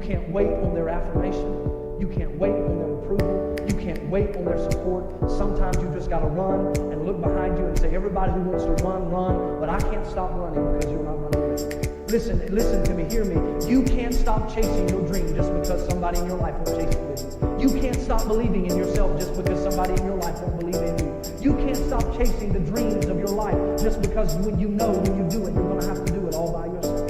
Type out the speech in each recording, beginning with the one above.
can't wait on their affirmation. You can't wait on their approval. You can't wait on their support. Sometimes you just got to run and look behind you and say, everybody who wants to run, run, but I can't stop running because you're not running with me. Listen to me, hear me. You can't stop chasing your dream just because somebody in your life won't chase it with you. You can't stop believing in yourself just because somebody in your life won't believe in you. You can't stop chasing the dreams of your life just because when you know when you do it, you're going to have to do it all by yourself.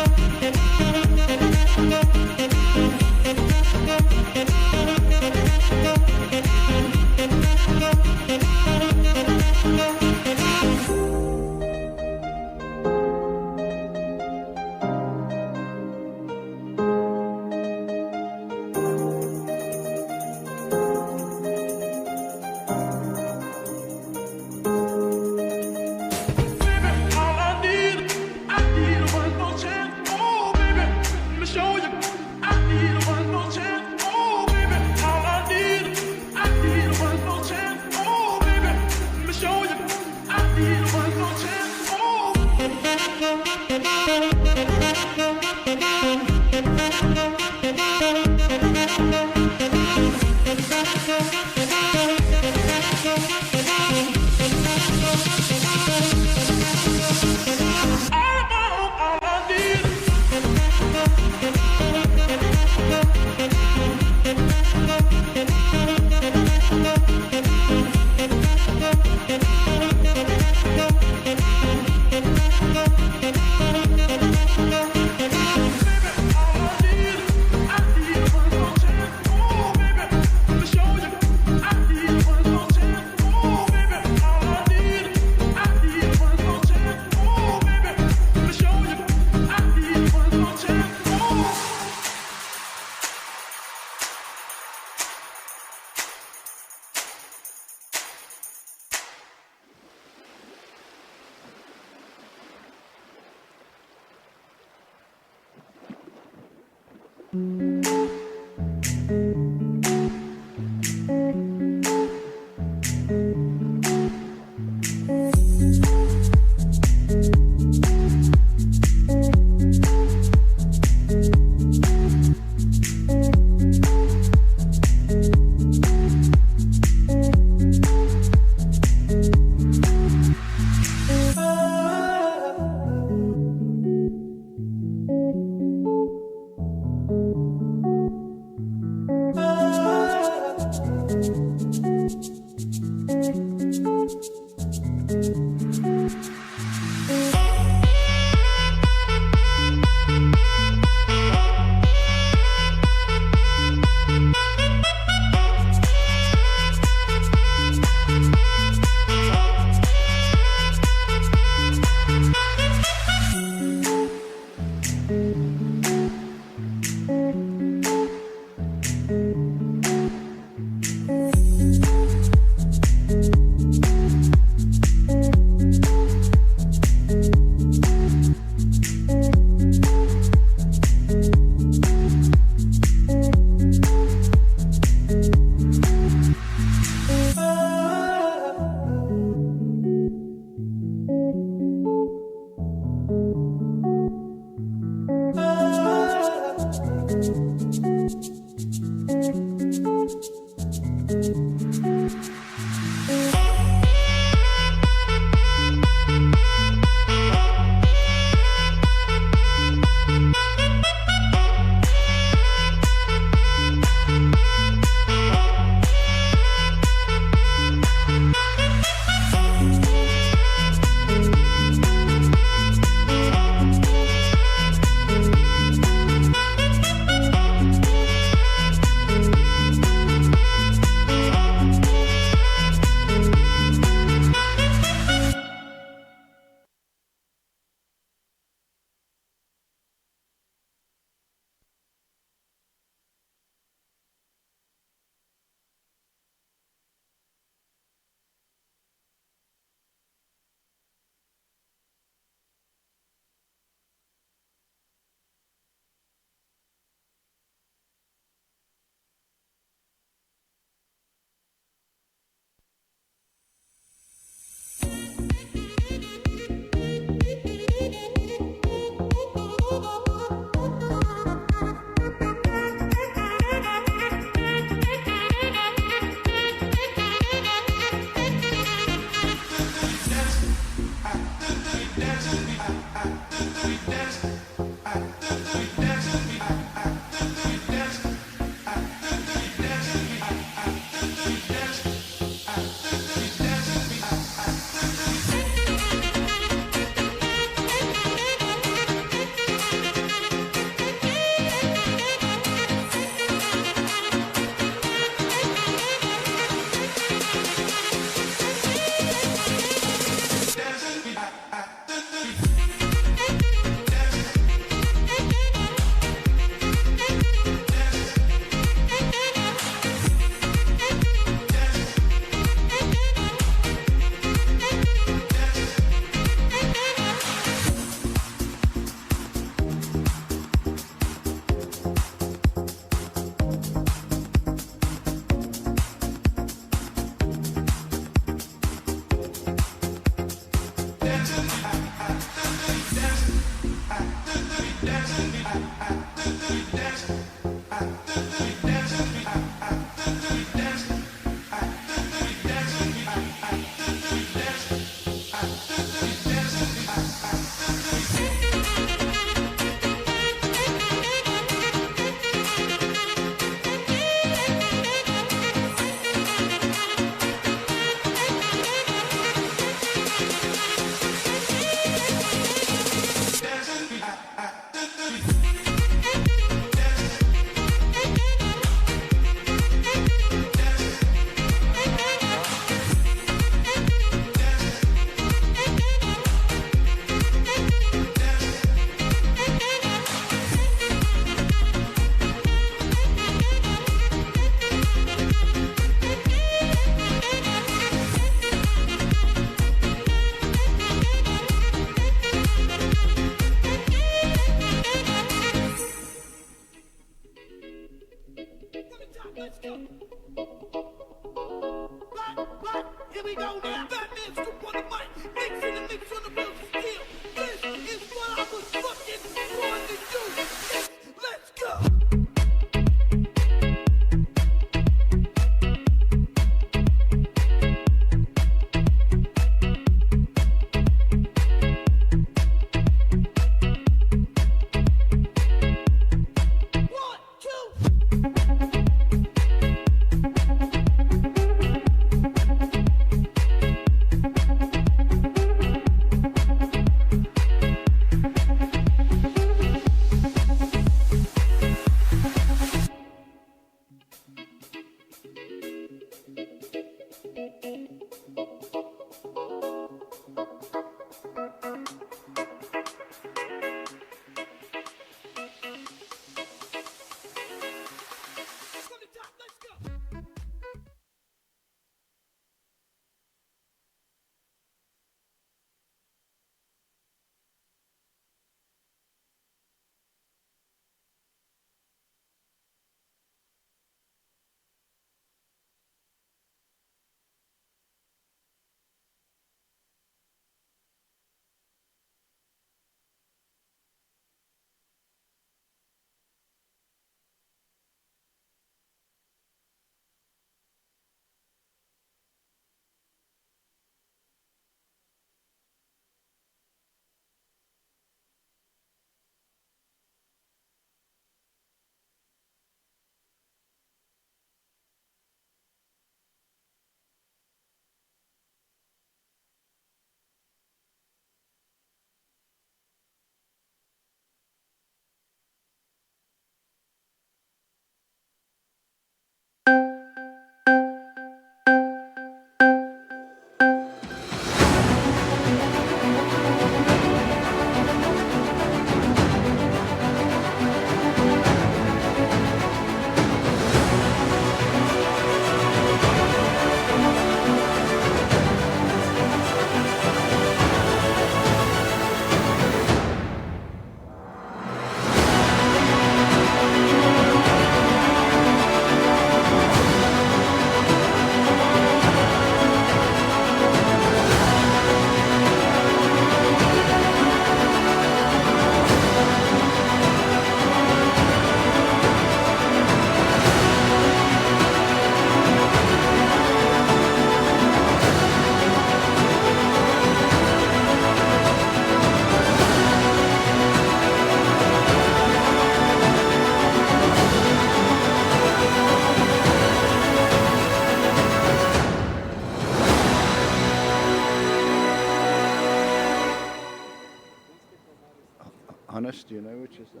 Hannes, do you know which is the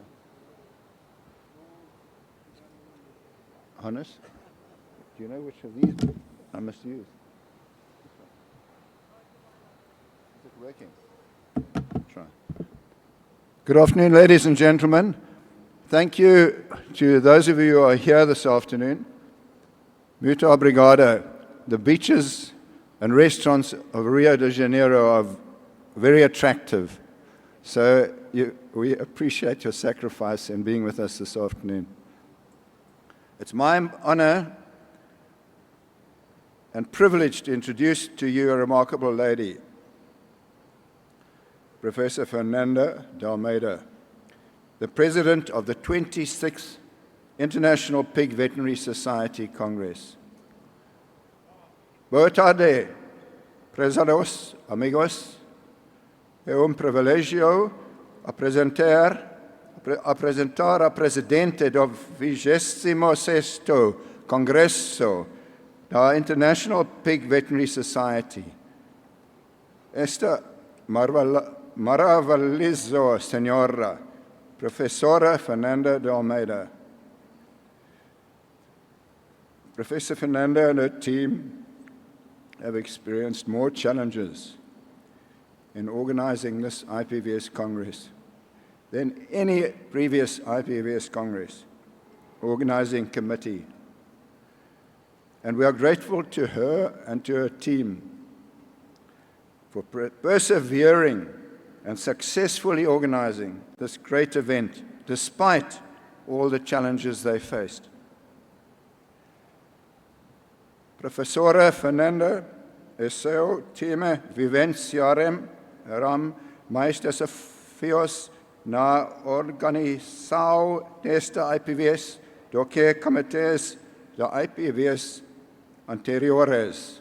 Hannes? Do you know which of these I must use? Is it working? Try. Good afternoon, ladies and gentlemen. Thank you to those of you who are here this afternoon. Muito obrigado. The beaches and restaurants of Rio de Janeiro are very attractive. So we appreciate your sacrifice in being with us this afternoon. It's my honor and privilege to introduce to you a remarkable lady, Professor Fernanda Almeida. the president of the 26th International Pig Veterinary Society Congress. Boa tarde, prezados, amigos. É privilégio apresentar a presidente do 26º Congresso da International Pig Veterinary Society. Esta maravilhosa senhora, professora Fernanda Almeida. Professor Fernanda and her team have experienced more challenges in organizing this IPVS Congress than any previous IPVS Congress organizing committee. And we are grateful to her and to her team for persevering and successfully organizing this great event despite all the challenges they faced. Professora Fernanda e seu time vivenciaram mais desafios na organização desta IPVS do que comitês da IPVS anteriores.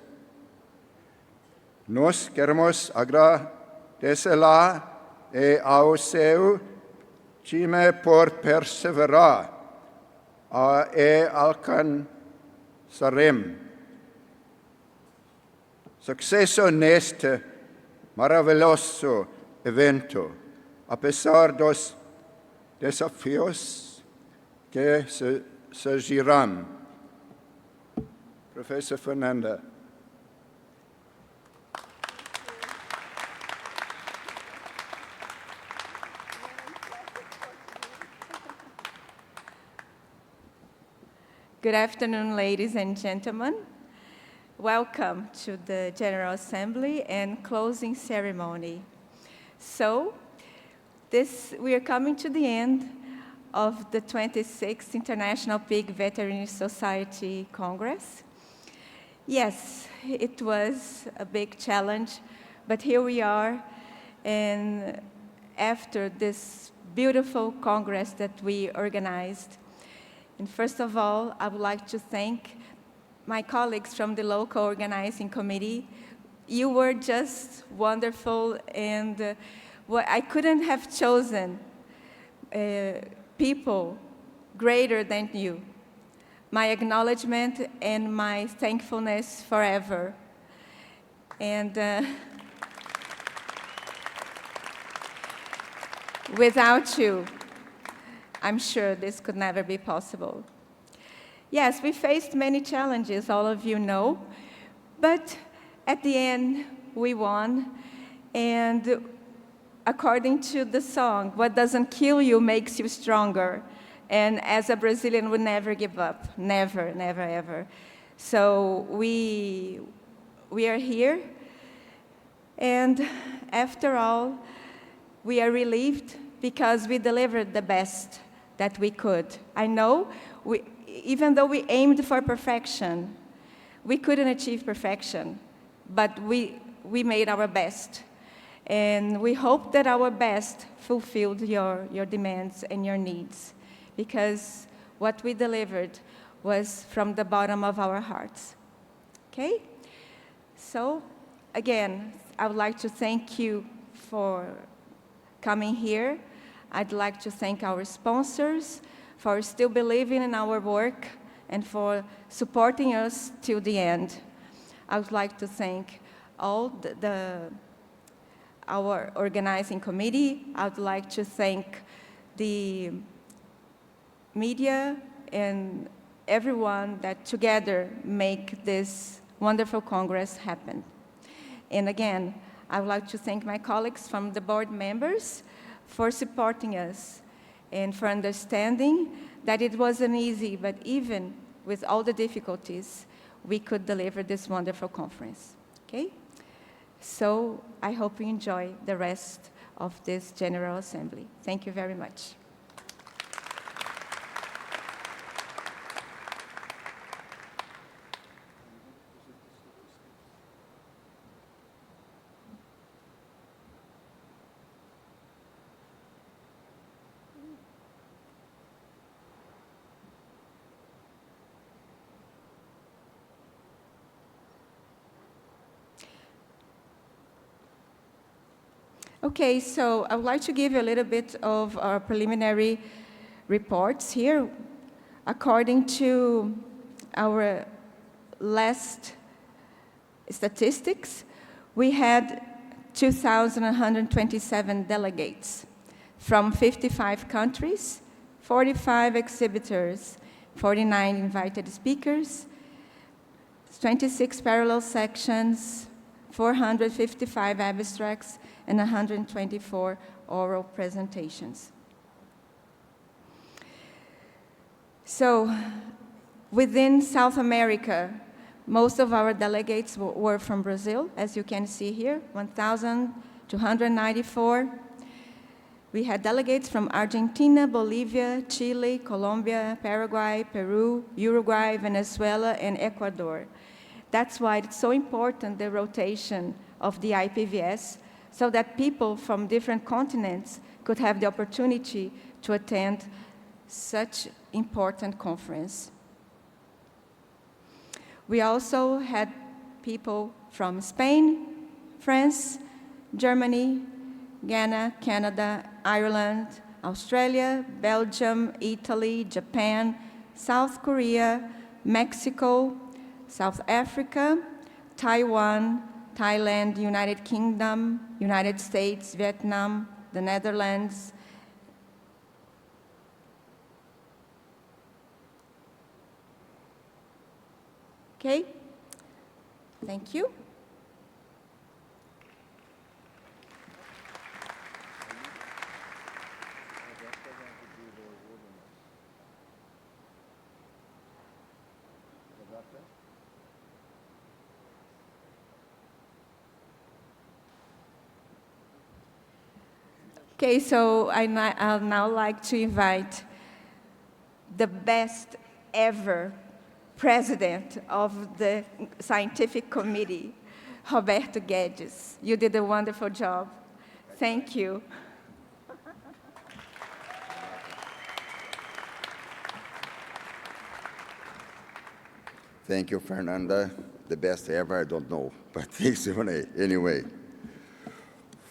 Nós queremos agradecer-lhe e ao seu time por perseverar e alcançarem sucesso neste maravilhoso evento, apesar dos desafios que surgirão. Professor Fernanda. Good afternoon, ladies and gentlemen. Welcome to the General Assembly and closing ceremony. So, we are coming to the end of the 26th International Pig Veterinary Society Congress. Yes, it was a big challenge, but here we are, and after this beautiful Congress that we organized. And first of all, I would like to thank my colleagues from the local organizing committee. You were just wonderful, and I couldn't have chosen people greater than you. My acknowledgement and my thankfulness forever. And without you, I'm sure this could never be possible. Yes, we faced many challenges, all of you know, but at the end, we won. And according to the song, what doesn't kill you makes you stronger. And as a Brazilian, we never give up, never, never, ever. So we are here, and after all, we are relieved because we delivered the best that we could. I know, even though we aimed for perfection, we couldn't achieve perfection, but we made our best. And we hope that our best fulfilled your demands and your needs, because what we delivered was from the bottom of our hearts. Okay? So, again, I would like to thank you for coming here. I'd like to thank our sponsors for still believing in our work and for supporting us till the end. I would like to thank all our organizing committee. I would like to thank the media and everyone that together make this wonderful Congress happen. And again, I would like to thank my colleagues from the board members for supporting us and for understanding that it wasn't easy, but even with all the difficulties, we could deliver this wonderful conference, okay? So I hope you enjoy the rest of this General Assembly. Thank you very much. Okay, so I would like to give you a little bit of our preliminary reports here. According to our last statistics, we had 2,127 delegates from 55 countries, 45 exhibitors, 49 invited speakers, 26 parallel sections, 455 abstracts, and 124 oral presentations. So, within South America, most of our delegates were from Brazil, as you can see here, 1,294. We had delegates from Argentina, Bolivia, Chile, Colombia, Paraguay, Peru, Uruguay, Venezuela, and Ecuador. That's why it's so important, the rotation of the IPVS, so that people from different continents could have the opportunity to attend such important conference. We also had people from Spain, France, Germany, Ghana, Canada, Ireland, Australia, Belgium, Italy, Japan, South Korea, Mexico, South Africa, Taiwan, Thailand, United Kingdom, United States, Vietnam, the Netherlands. Okay, thank you. Okay, so I'll now like to invite the best ever president of the scientific committee, Roberto Guedes. You did a wonderful job. Thank you. Thank you, Fernanda. The best ever, I don't know, but thanks anyway.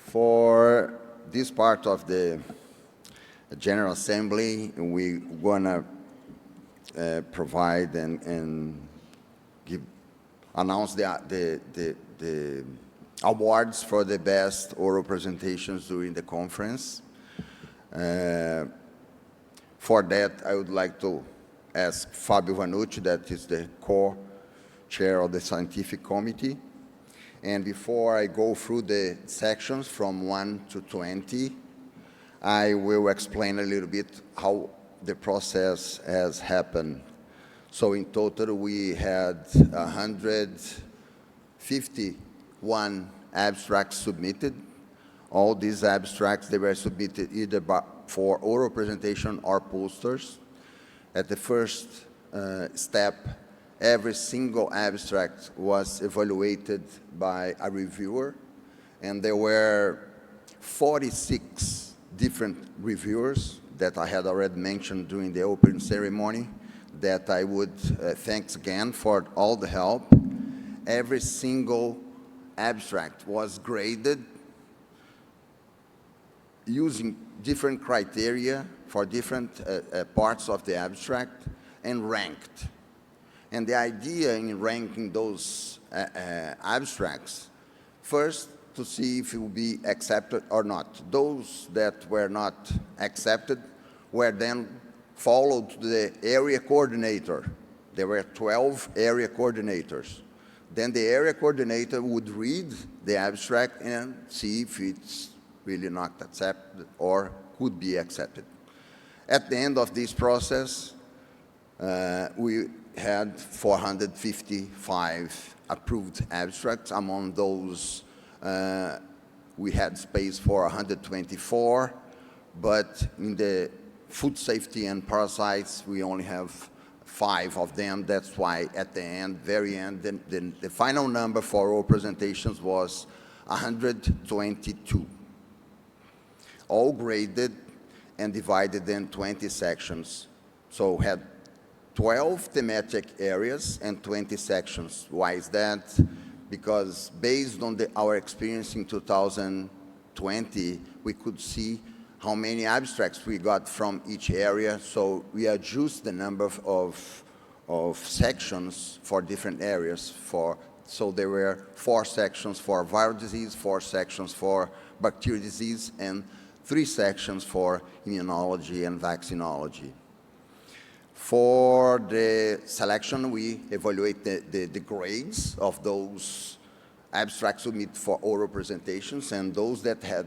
For this part of the General Assembly, we're gonna provide and announce the awards for the best oral presentations during the conference. For that, I would like to ask Fabio Vanucci, that is the co-chair of the scientific committee. And before I go through the sections from 1 to 20, I will explain a little bit how the process has happened. So in total, we had 151 abstracts submitted. All these abstracts, they were submitted either for oral presentation or posters. At the first step, every single abstract was evaluated by a reviewer, and there were 46 different reviewers that I had already mentioned during the opening ceremony, that I would thank again for all the help. Every single abstract was graded using different criteria for different parts of the abstract and ranked. And the idea in ranking those abstracts, first, to see if it will be accepted or not. Those that were not accepted were then followed to the area coordinator. There were 12 area coordinators. Then the area coordinator would read the abstract and see if it's really not accepted or could be accepted. At the end of this process, we had 455 approved abstracts. Among those, we had space for 124, but in the food safety and parasites, we only have 5 of them. That's why at the end, very end, the final number for all presentations was 122, all graded and divided in 20 sections. So we had 12 thematic areas and 20 sections. Why is that? Because based on our experience in 2015 20, we could see how many abstracts we got from each area. So we adjust the number of sections for different areas. So there were 4 sections for viral disease, 4 sections for bacterial disease, and 3 sections for immunology and vaccinology. For the selection, we evaluate the grades of those abstracts submitted for oral presentations, and those that had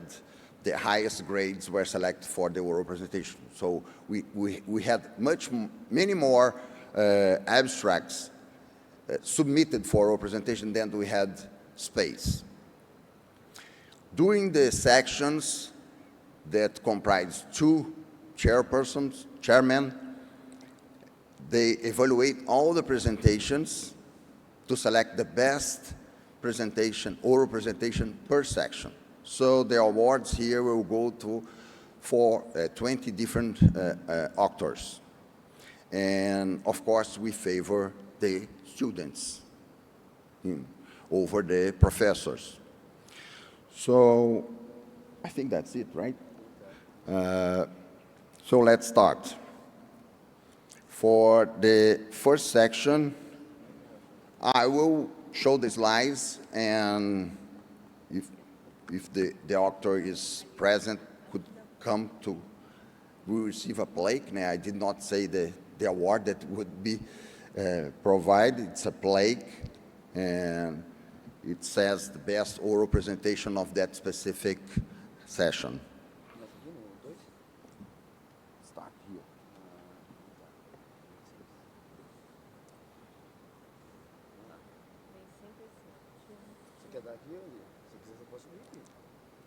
the highest grades were selected for the oral presentation. So we had many more abstracts submitted for oral presentation than we had space. During the sections that comprise 2 chairmen, they evaluate all the presentations to select the best presentation, oral presentation per section. So the awards here will go to 20 different authors. And of course, we favor the students over the professors. So I think that's it, right? So let's start. For the first section, I will show the slides, and if the author is present, could come to, we receive a plaque. Now, I did not say the award that would be provided. It's a plaque, and it says the best oral presentation of that specific session. Start here.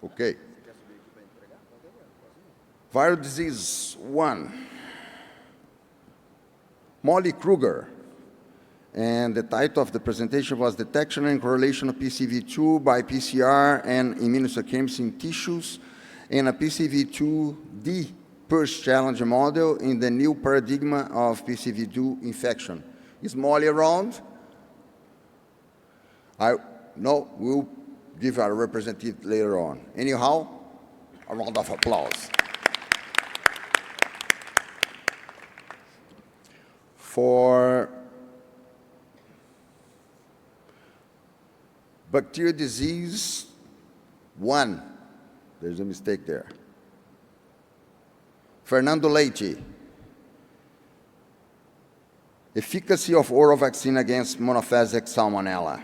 Okay. Viral disease 1. Molly Kruger. And the title of the presentation was Detection and Correlation of PCV2 by PCR and immunohistochemistry in tissues and a PCV2D Purse challenge model in the new paradigm of PCV2 infection. Is Molly around? No, we'll give our representative later on. Anyhow, a round of applause. For bacterial disease 1, there's a mistake there. Fernando Leite. Efficacy of oral vaccine against monophasic salmonella.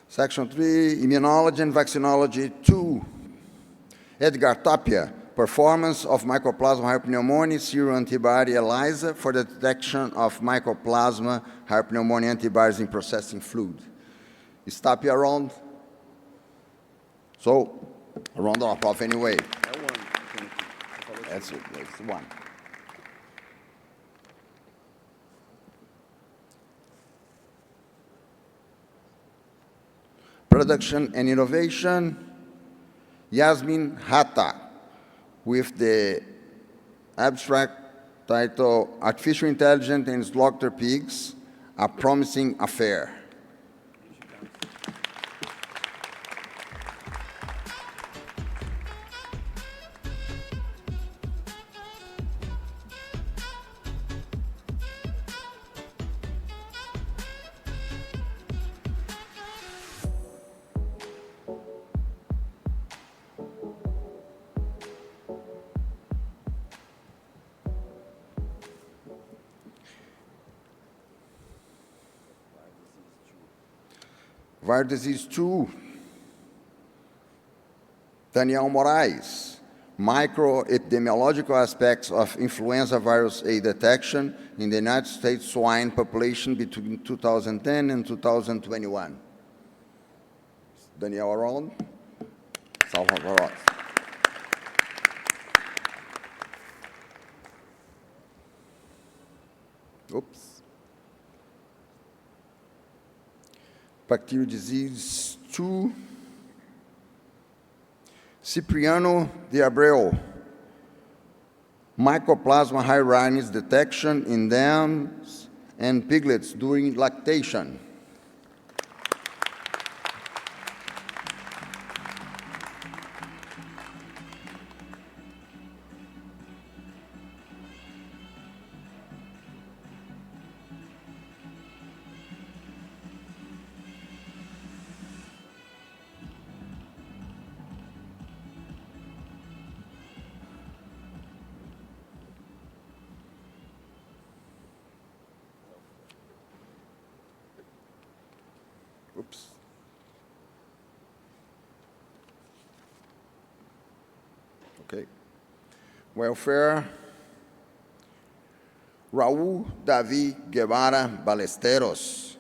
Section 3, Immunology and Vaccinology 2. Edgar Tapia, performance of Mycoplasma hypopneumonia serum antibody ELISA for the detection of Mycoplasma hypopneumonia antibodies in processing fluid. Is Tapia around? So, a round of applause anyway. That's it, that's one. Production and innovation, Yasmin Hatta, with the abstract title, Artificial Intelligence and Slaughter Pigs, A Promising Affair. Viral disease 2, Daniel Moraes, microepidemiological aspects of influenza virus A detection in the United States swine population between 2010 and 2021. Daniel around. Salva para nós. Oops. Bacterial disease 2. Cipriano de Abreu. Mycoplasma hyranis detection in dams and piglets during lactation. Oops. Okay. Welfare. Raul Davi Guevara Ballesteros.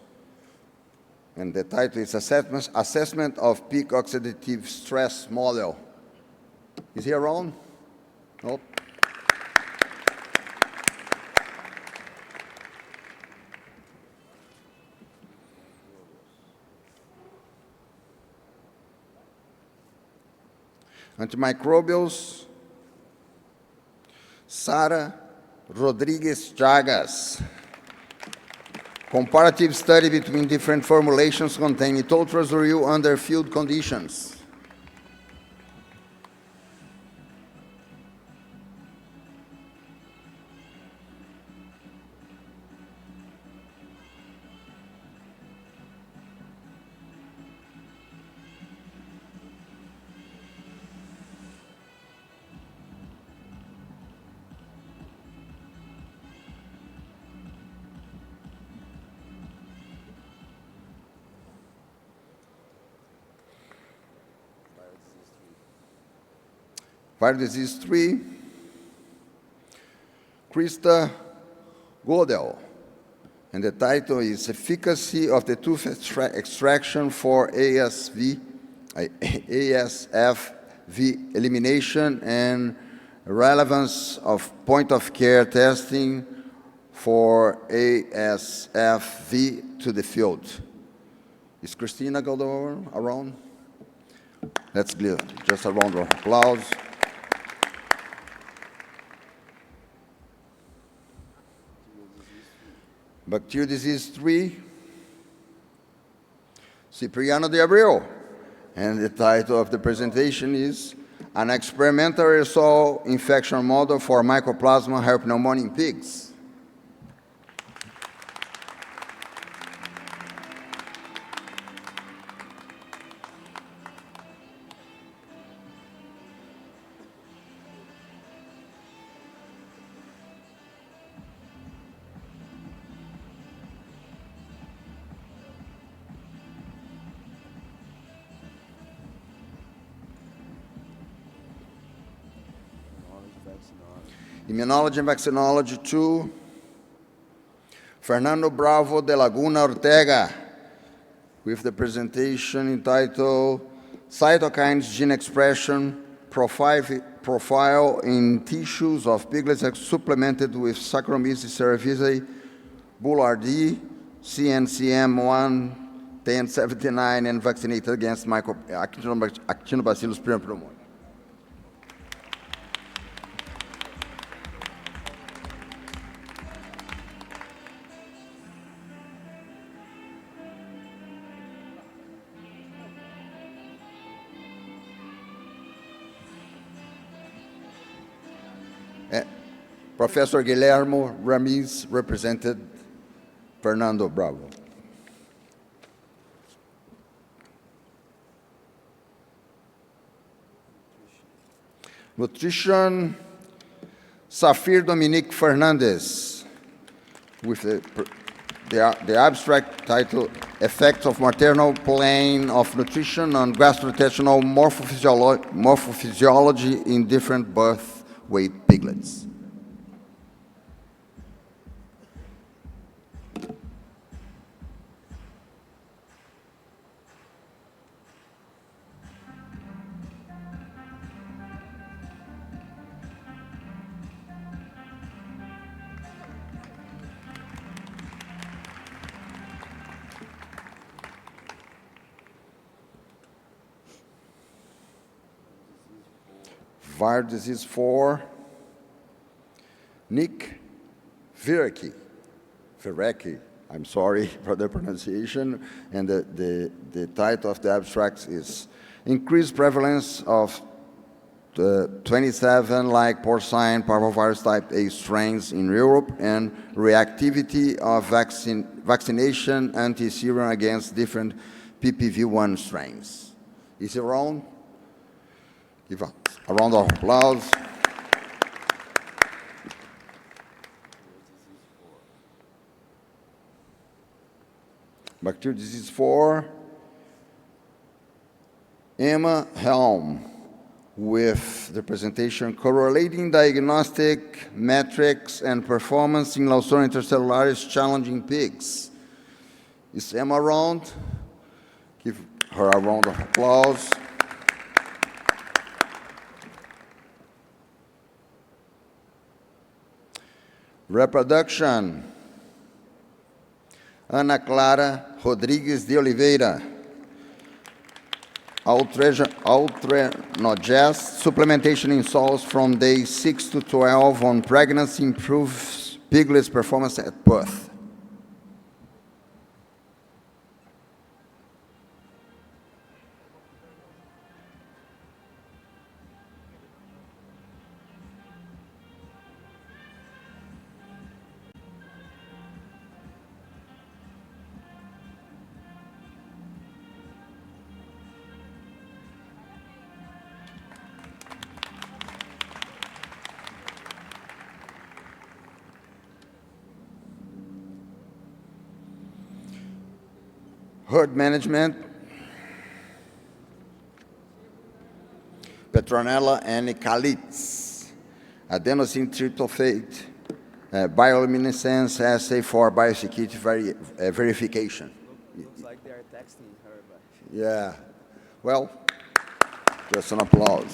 And the title is Assessment of Peak Oxidative Stress Model. Is he around? Nope. Antimicrobials, Sara Rodrigues Chagas. Comparative study between different formulations containing toltrazuril under field conditions. Viral disease 3, Krista Godel, and the title is Efficacy of the Tooth Extraction for ASFV Elimination and Relevance of Point-of-Care Testing for ASFV to the Field. Is Christina Godel around? Let's give just a round of applause. Bacterial disease 3, Cipriano de Abreu. And the title of the presentation is An Experimental Aerosol Infection Model for Mycoplasma Pneumonia in Pigs. Immunology and Vaccinology 2, Fernando Bravo de Laguna Ortega, with the presentation entitled Cytokines Gene Expression Profile in Tissues of Piglets Supplemented with Saccharomyces cerevisiae, Bull-RD, CNCM1, 1079, and vaccinated against Actinobacillus pneumoniae. Professor Guillermo Ramiz represented Fernando Bravo. Nutrition, Safir Dominique Fernandez, with the abstract title effects of maternal plane of nutrition on gastrointestinal morphophysiology in different birth weight piglets. Viral disease 4, Nick Virecki, I'm sorry for the pronunciation, and the title of the abstract is Increased Prevalence of 27 like porcine parvovirus type A strains in Europe and reactivity of vaccination anti-serum against different PPV1 strains. Is it wrong? Give a round of applause. Bacterial disease 4, Emma Helm, with the presentation correlating diagnostic metrics and performance in Lawsona intercellularis challenging pigs. Is Emma around? Give her a round of applause. Reproduction, Ana Clara Rodrigues de Oliveira. Altrenogest supplementation in sows from day 6 to 12 on pregnancy improves piglets' performance at birth. Herd management, Petronella anicalitz, adenosine tryptophan, bioluminescence assay for biosecurity verification. Looks like they are texting her, but... Yeah, well, just an applause.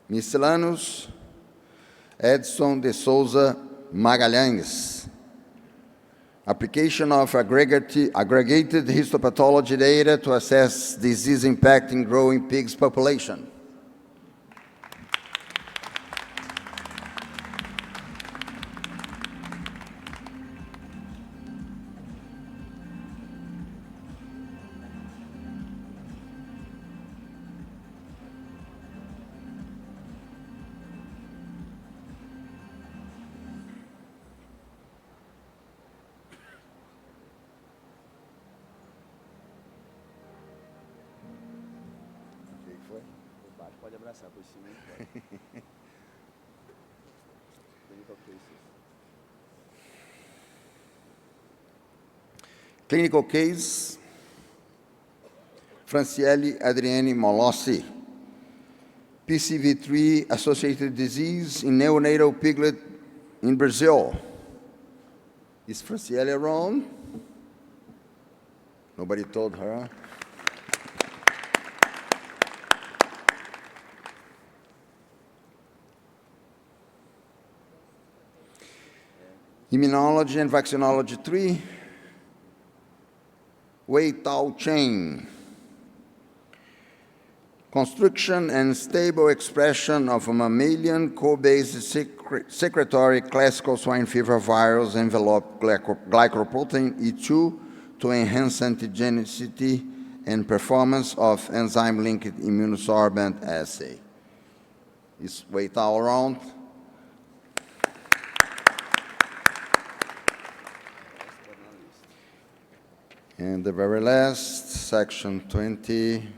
Miscellaneous, Edson de Souza Magalhães. Application of aggregated histopathology data to assess disease impact in growing pigs population. Pode abraçar por cima. Clinical cases. Clinical case, Franciele Adrienne Molossi, PCV3 associated disease in neonatal piglet in Brazil. Is Franciele around? Nobody told her. Immunology and vaccinology 3, Wei Tao chain. Construction and stable expression of a mammalian co-based secretory classical swine fever virus enveloped glycoprotein E2 to enhance antigenicity and performance of enzyme-linked immunosorbent assay. Is Wei Tao around? And the very last, section 20,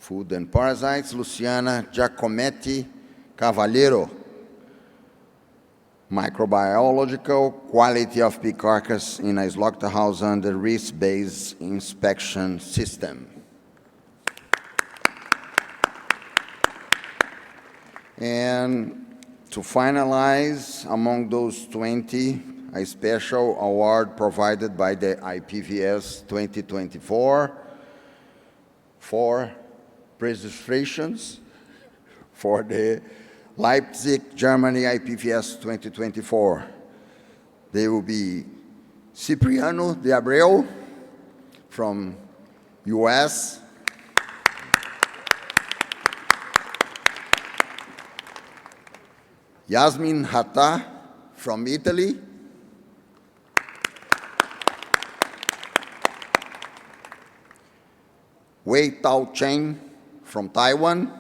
food and parasites, Luciana Giacometti Cavaliero, microbiological quality of pig carcass in a slaughterhouse under risk-based inspection system. And to finalize, among those 20, a special award provided by the IPVS2024 for registrations for the Leipzig, Germany IPVS2024. They will be Cipriano de Abreu from US, Yasmin Hatta from Italy, Wei Tao Cheng from Taiwan,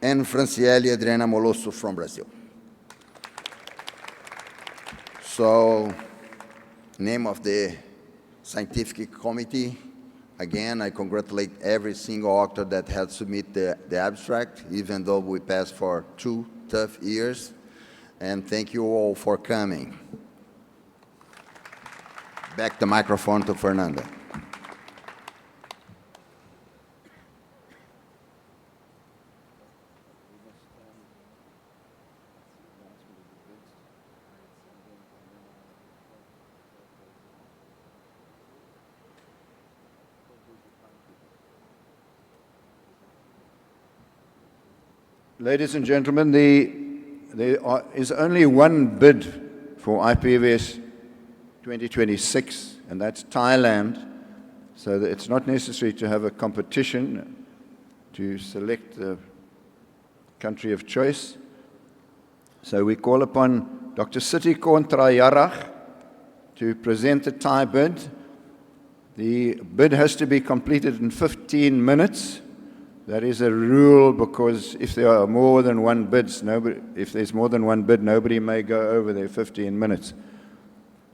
and Franciele Adriana Molosso from Brazil. So, name of the scientific committee, again, I congratulate every single author that had submitted the abstract, even though we passed for 2 tough years, and thank you all for coming. Back the microphone to Fernanda. Ladies and gentlemen, there is only one bid for IPVS 2026, and that's Thailand. So that it's not necessary to have a competition to select the country of choice. So we call upon Dr. Sitikon Trayarach to present the Thai bid. The bid has to be completed in 15 minutes. That is a rule because if there are more than one bids, if there's more than one bid, nobody may go over their 15 minutes.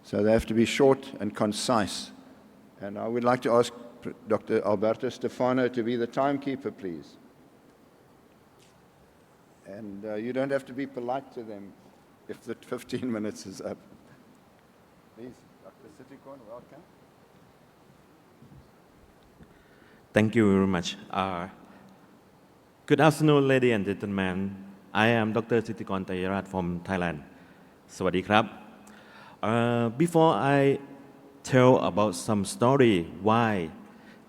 So they have to be short and concise. And I would like to ask Dr. Alberto Stefano to be the timekeeper, please. And you don't have to be polite to them if the 15 minutes is up. Please, Dr. Sitikon, welcome. Thank you very much. Good afternoon, ladies and gentlemen. I am Dr. Sitikon Tayarat from Thailand. Sawadee krab. Before I tell about some story why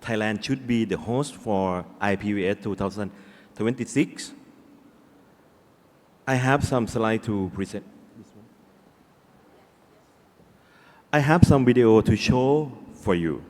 Thailand should be the host for IPVS 2026, I have some slides to present. I have some video to show for you.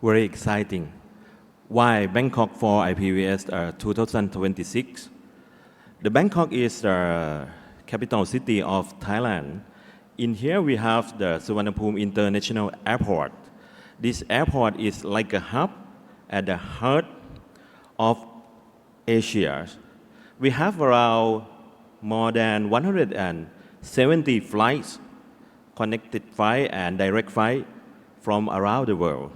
Very exciting. Why Bangkok for IPVS 2026? The Bangkok is the capital city of Thailand. In here we have the Suvarnabhumi International Airport. This airport is like a hub at the heart of Asia. We have around more than 170 flights, connected flight and direct flight from around the world.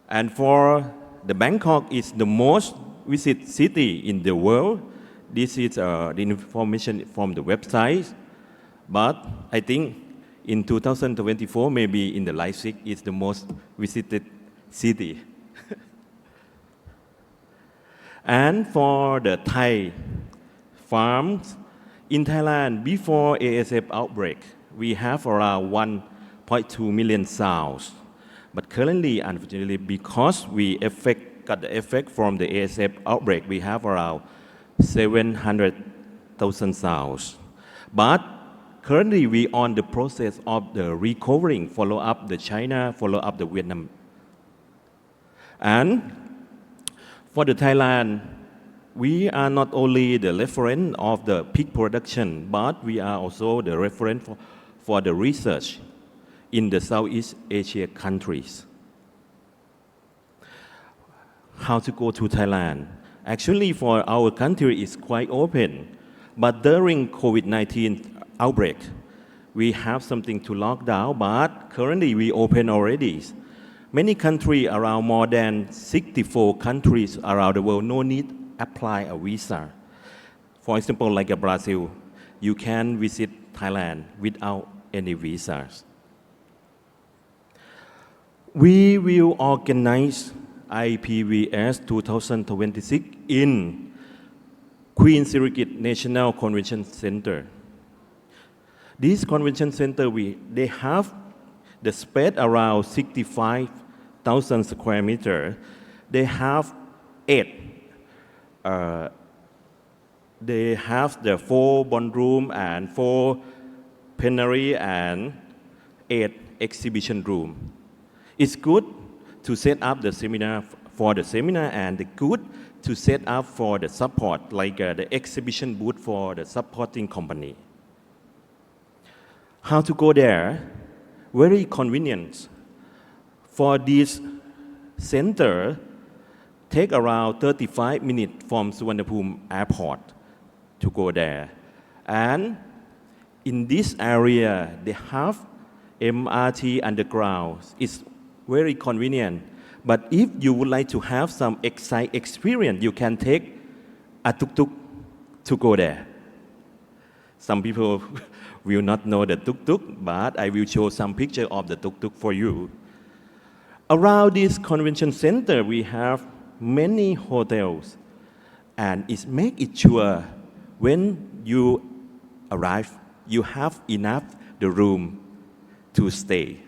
And for the Bangkok is the most visited city in the world. This is the information from the website. But I think In 2024, maybe in the Leipzig is the most visited city. And for the Thai farms in Thailand, before ASF outbreak, we have around 1.2 million sows. But currently, unfortunately, because we got the effect from the ASF outbreak, we have around 700,000 sows. But currently, we on the process of the recovering, follow up the China, follow up the Vietnam. And for the Thailand, we are not only the reference of the pig production, but we are also the reference for the research in the Southeast Asia countries. How to go to Thailand? Actually, for our country, it's quite open. But during COVID-19 outbreak, we have something to lock down, but currently we open already. Many countries around more than 64 countries around the world no need apply a visa. For example, like Brazil, you can visit Thailand without any visas. We will organize IPVS 2026 in Queen Sirikit National Convention Center. This convention center, they have the space around 65,000 square meters. They have they have the 4 ballroom and 4 plenary and 8 exhibition room. It's good to set up the seminar for the seminar and good to set up for the support, like the exhibition booth for the supporting company. How to go there? Very convenient. For this center, take around 35 minutes from Suvarnabhumi Airport to go there. And in this area, they have MRT underground. It's very convenient. But if you would like to have some exciting experience, you can take a tuk-tuk to go there. Some people will not know the tuk-tuk, but I will show some picture of the tuk-tuk for you. Around this convention center, we have many hotels, and it make it sure when you arrive, you have enough the room to stay.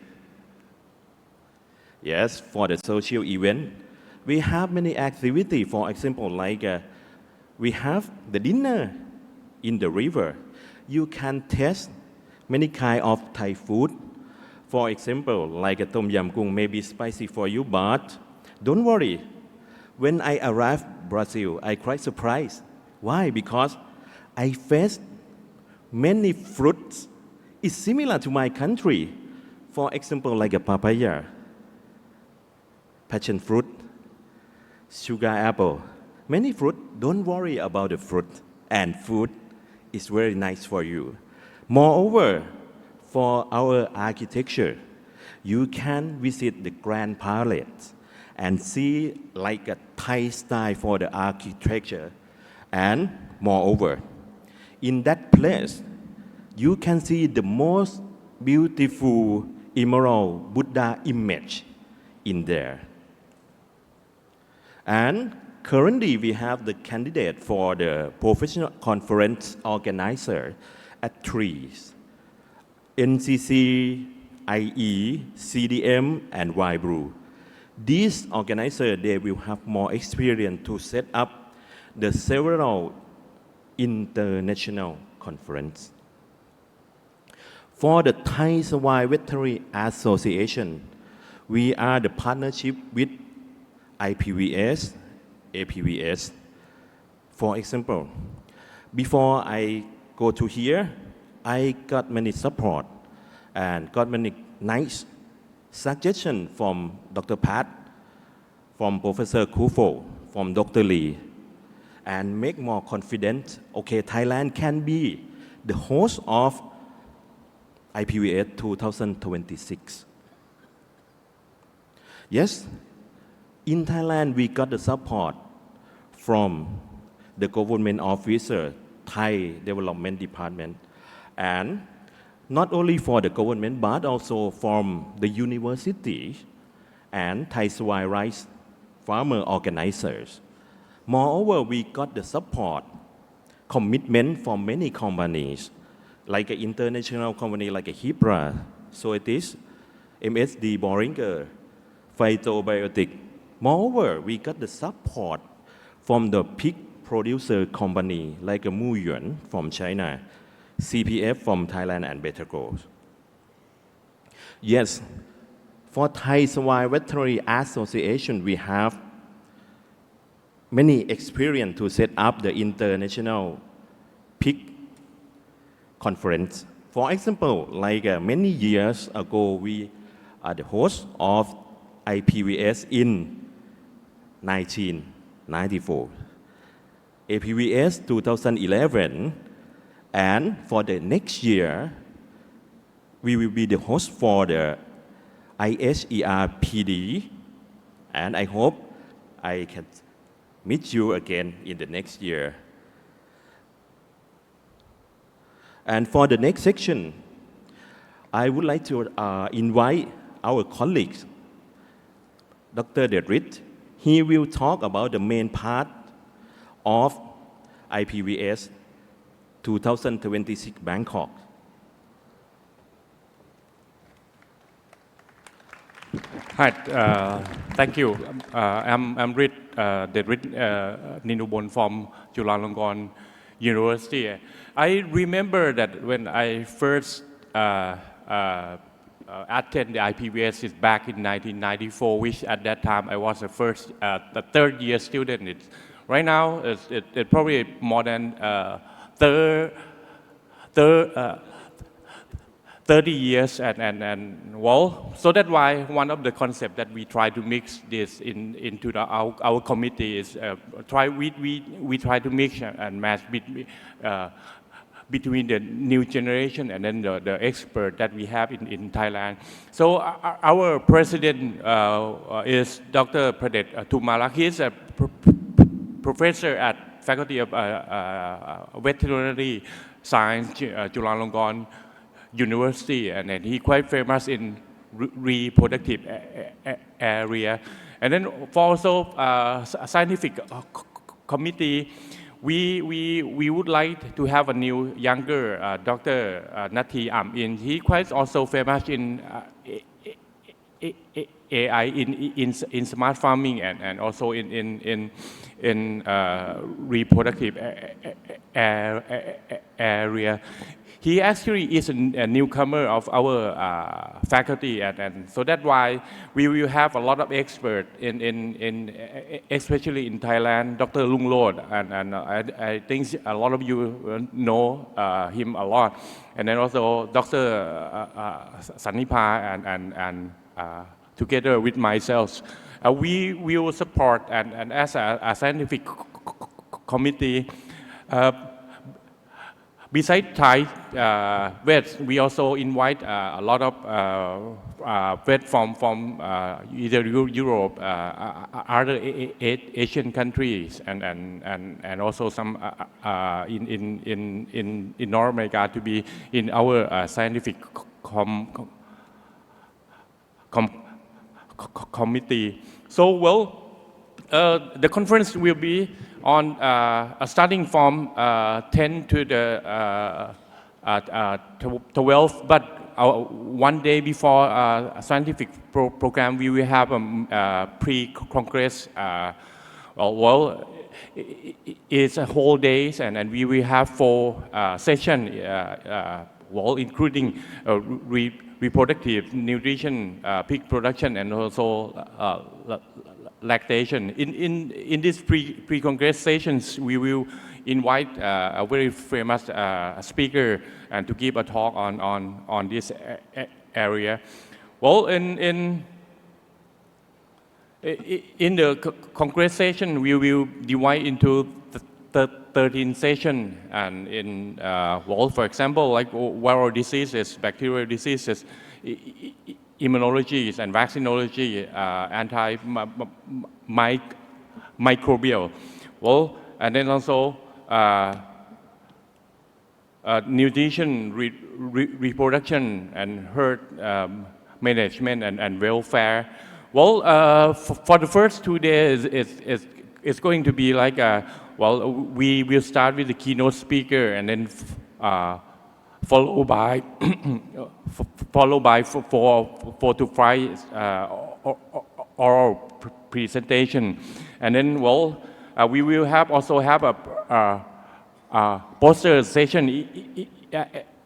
Yes, for the social event, we have many activities. For example, like we have the dinner in the river. You can taste many kind of Thai food. For example, like a tom yam goong may be spicy for you, but don't worry. When I arrived Brazil, I quite surprised. Why? Because I faced many fruits. It's similar to my country. For example, like a papaya, passion fruit, sugar apple. Many fruit, don't worry about the fruit and food. Is very nice for you. Moreover, for our architecture, you can visit the Grand Palace and see like a Thai style for the architecture. And moreover, in that place, you can see the most beautiful emerald Buddha image in there. And currently, we have the candidate for the professional conference organizer at 3: NCC, IE, CDM, and YBRU. These organizers, they will have more experience to set up the several international conference. For the Thai Swine Veterinary Association, we are the partnership with IPVS, APVS. For example, before I go to here, I got many support and got many nice suggestions from Dr. Pat, from Professor Kufo, from Dr. Lee, and make more confident, okay, Thailand can be the host of IPVS 2026. Yes, in Thailand, we got the support from the government officer, Thai Development Department, and not only for the government, but also from the universities and Thai swine rights farmer organizers. Moreover, we got the support, commitment from many companies, like an international company like a Hipra, Zoetis, MSD Boehringer, Phytobiotic. Moreover, we got the support from the pig producer company like a Muyuan from China, CPF from Thailand and Better Growth. Yes, for Thai Swine Veterinary Association, we have many experience to set up the international pig conference. For example, like many years ago, we are the host of IPVS in 1994, IPVS 2011, and for the next year, we will be the host for the ISERPD, and I hope I can meet you again in the next year. And for the next section, I would like to invite our colleagues, Dr. Dedrit. He will talk about the main part of IPVS 2026 Bangkok. Hi, thank you. I'm Dedrit Ninubon from Chulalongkorn University. I remember that when I first attended the IPVS back in 1994, which at that time I was the third year student. Right now, it's probably more than 30 years and well, so that's why one of the concepts that we try to mix this into our committee is we try to mix and match between the new generation and then the expert that we have in Thailand. So our president is Dr. Pradet Tumarak. He is a professor at Faculty of Veterinary Science, Chulalongkorn University, and then he quite famous in reproductive area. And then for also scientific committee, we would like to have a new younger Dr. Nathi Am-in. He quite also famous in AI in smart farming and also in reproductive area. He actually is a newcomer of our faculty, and so that's why we will have a lot of experts especially in Thailand. Dr. Lunglod, and I think a lot of you know him a lot, and then also Dr. Sanipa and together with myself, we will support and as a scientific committee. Besides Thai vets, we also invite a lot of vets from either Europe, other Asian countries, and also some in North America to be in our scientific committee. So well, the conference will be on starting from 10 to the 12, but one day before scientific program, we will have a pre-congress. It's a whole day, and we will have 4 sessions, including reproductive, nutrition, pig production, and also lactation. In these pre-congress sessions, we will invite a very famous speaker and to give a talk on this area. Well, in the congress session, we will divide into 13 sessions, and in for example, like viral diseases, bacterial diseases, immunology and vaccinology, antimicrobial. And then also nutrition, reproduction and herd management and welfare. Well, for the first 2 days, it's going to be like well, we will start with the keynote speaker and then followed by four to five oral presentation, and then well, we will also have a poster session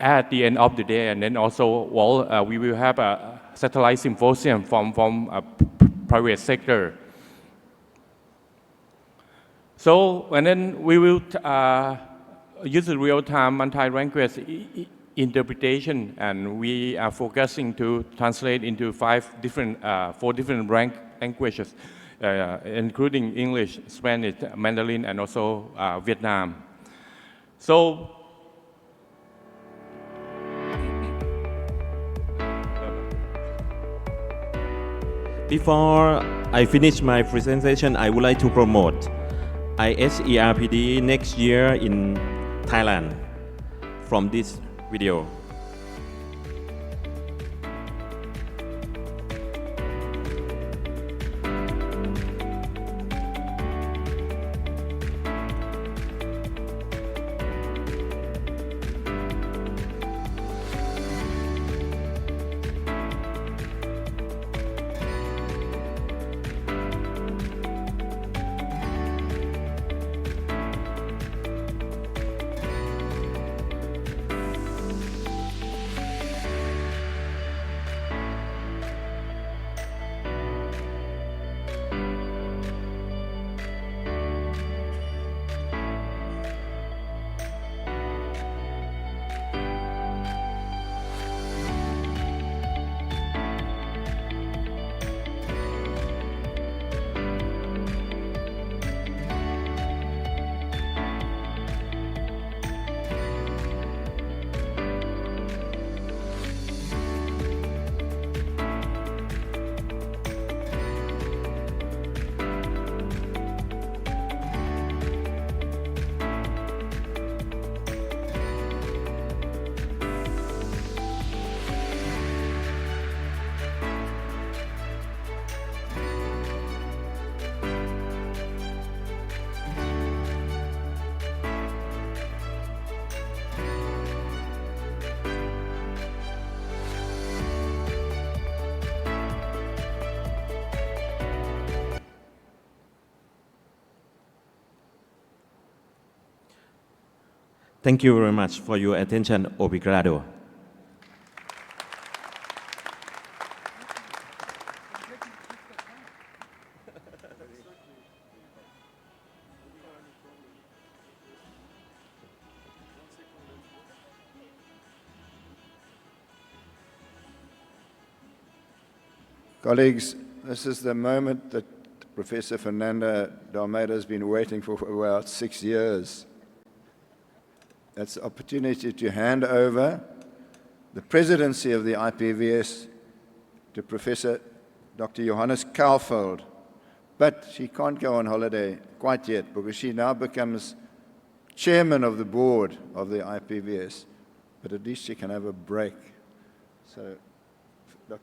at the end of the day, and then also well, we will have a satellite symposium from private sector. So, and then we will use the real-time multi-language interpretation, and we are focusing to translate into four different languages, including English, Spanish, Mandarin, and also Vietnam. So, before I finish my presentation, I would like to promote ISERPD next year in Thailand from this video. Thank you very much for your attention. Obrigado. Colleagues, this is the moment that Professor Fernanda Almeida has been waiting for about 6 years. That's the opportunity to hand over the presidency of the IPVS to Professor Dr. Johannes Kaufeld. But she can't go on holiday quite yet because she now becomes chairman of the board of the IPVS. But at least she can have a break. So, Dr.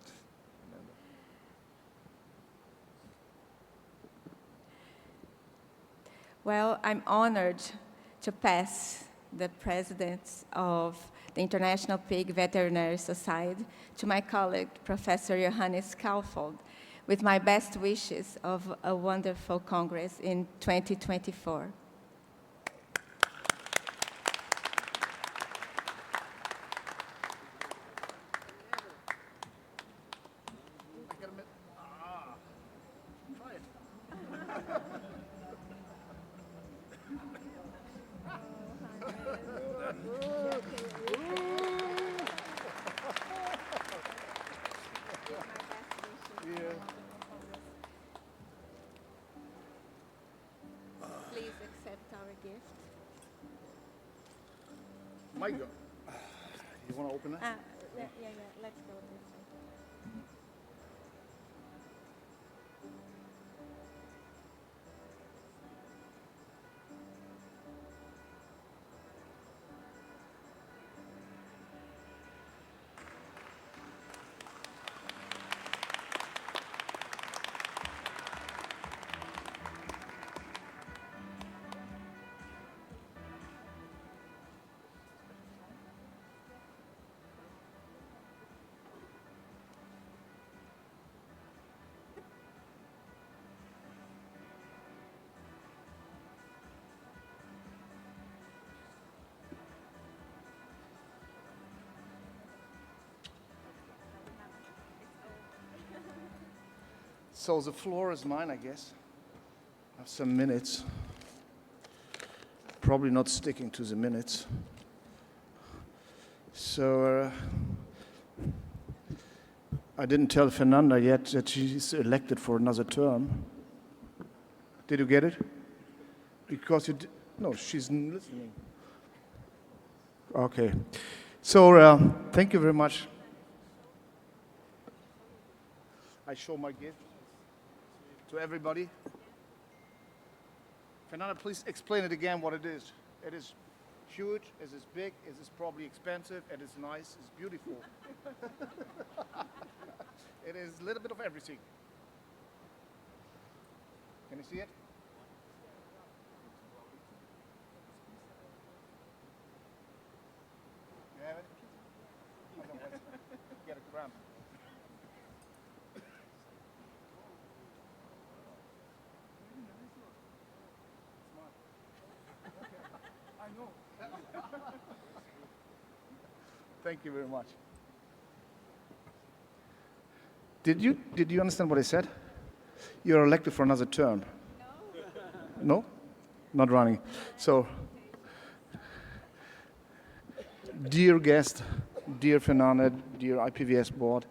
Well, I'm honored to pass the president of the International Pig Veterinary Society to my colleague, Professor Johannes Kaufeld, with my best wishes of a wonderful Congress in 2024. Please accept our gift. Michael, you want to open that? Yeah, let's go this way. So the floor is mine, I guess. I have some minutes. Probably not sticking to the minutes. So I didn't tell Fernanda yet that she's elected for another term. Did you get it? Because you no, she's listening. Okay. So thank you very much. I show my gift to everybody. Fernanda, please explain it again what it is. It is huge, it is big, it is probably expensive, it is nice, it's beautiful. It is a little bit of everything. Can you see it? You have it? Otherwise, get a cramp. I know. Thank you very much. Did you understand what I said? You're elected for another term. No? No? Not running. So, dear guest, dear Fernanda, dear IPVS board,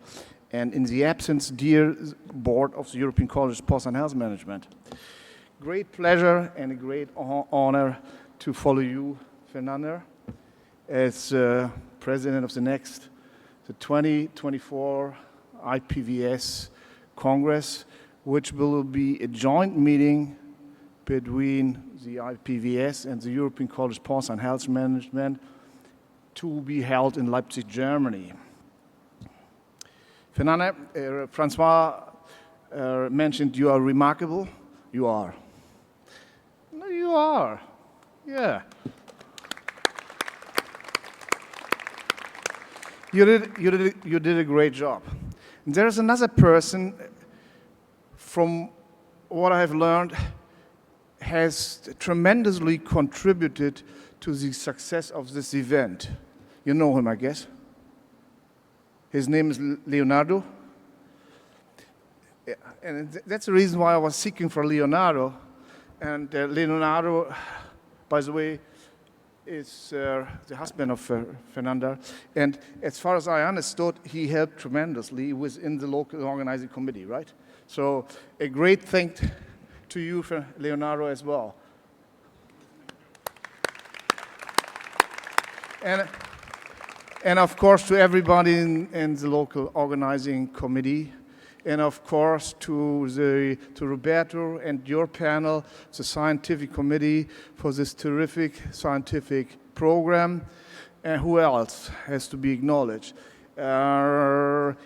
and in the absence, dear board of the European College of Sports and Health Management. Great pleasure and a great honor to follow you, Fernanda, as president of the 2024 IPVS Congress, which will be a joint meeting between the IPVS and the European College of Sports and Health Management to be held in Leipzig, Germany. Fernanda, Francois mentioned you are remarkable. You are. No, you are. Yeah. You did a great job. There's another person, from what I have learned, has tremendously contributed to the success of this event. You know him, I guess. His name is Leonardo. And that's the reason why I was seeking for Leonardo. And Leonardo, by the way, is the husband of Fernanda. And as far as I understood, he helped tremendously within the local organizing committee, right? So a great thanks to you, for Leonardo, as well. And of course, to everybody in the local organizing committee. And of course, to Roberto and your panel, the scientific committee, for this terrific scientific program. And who else has to be acknowledged? Definitely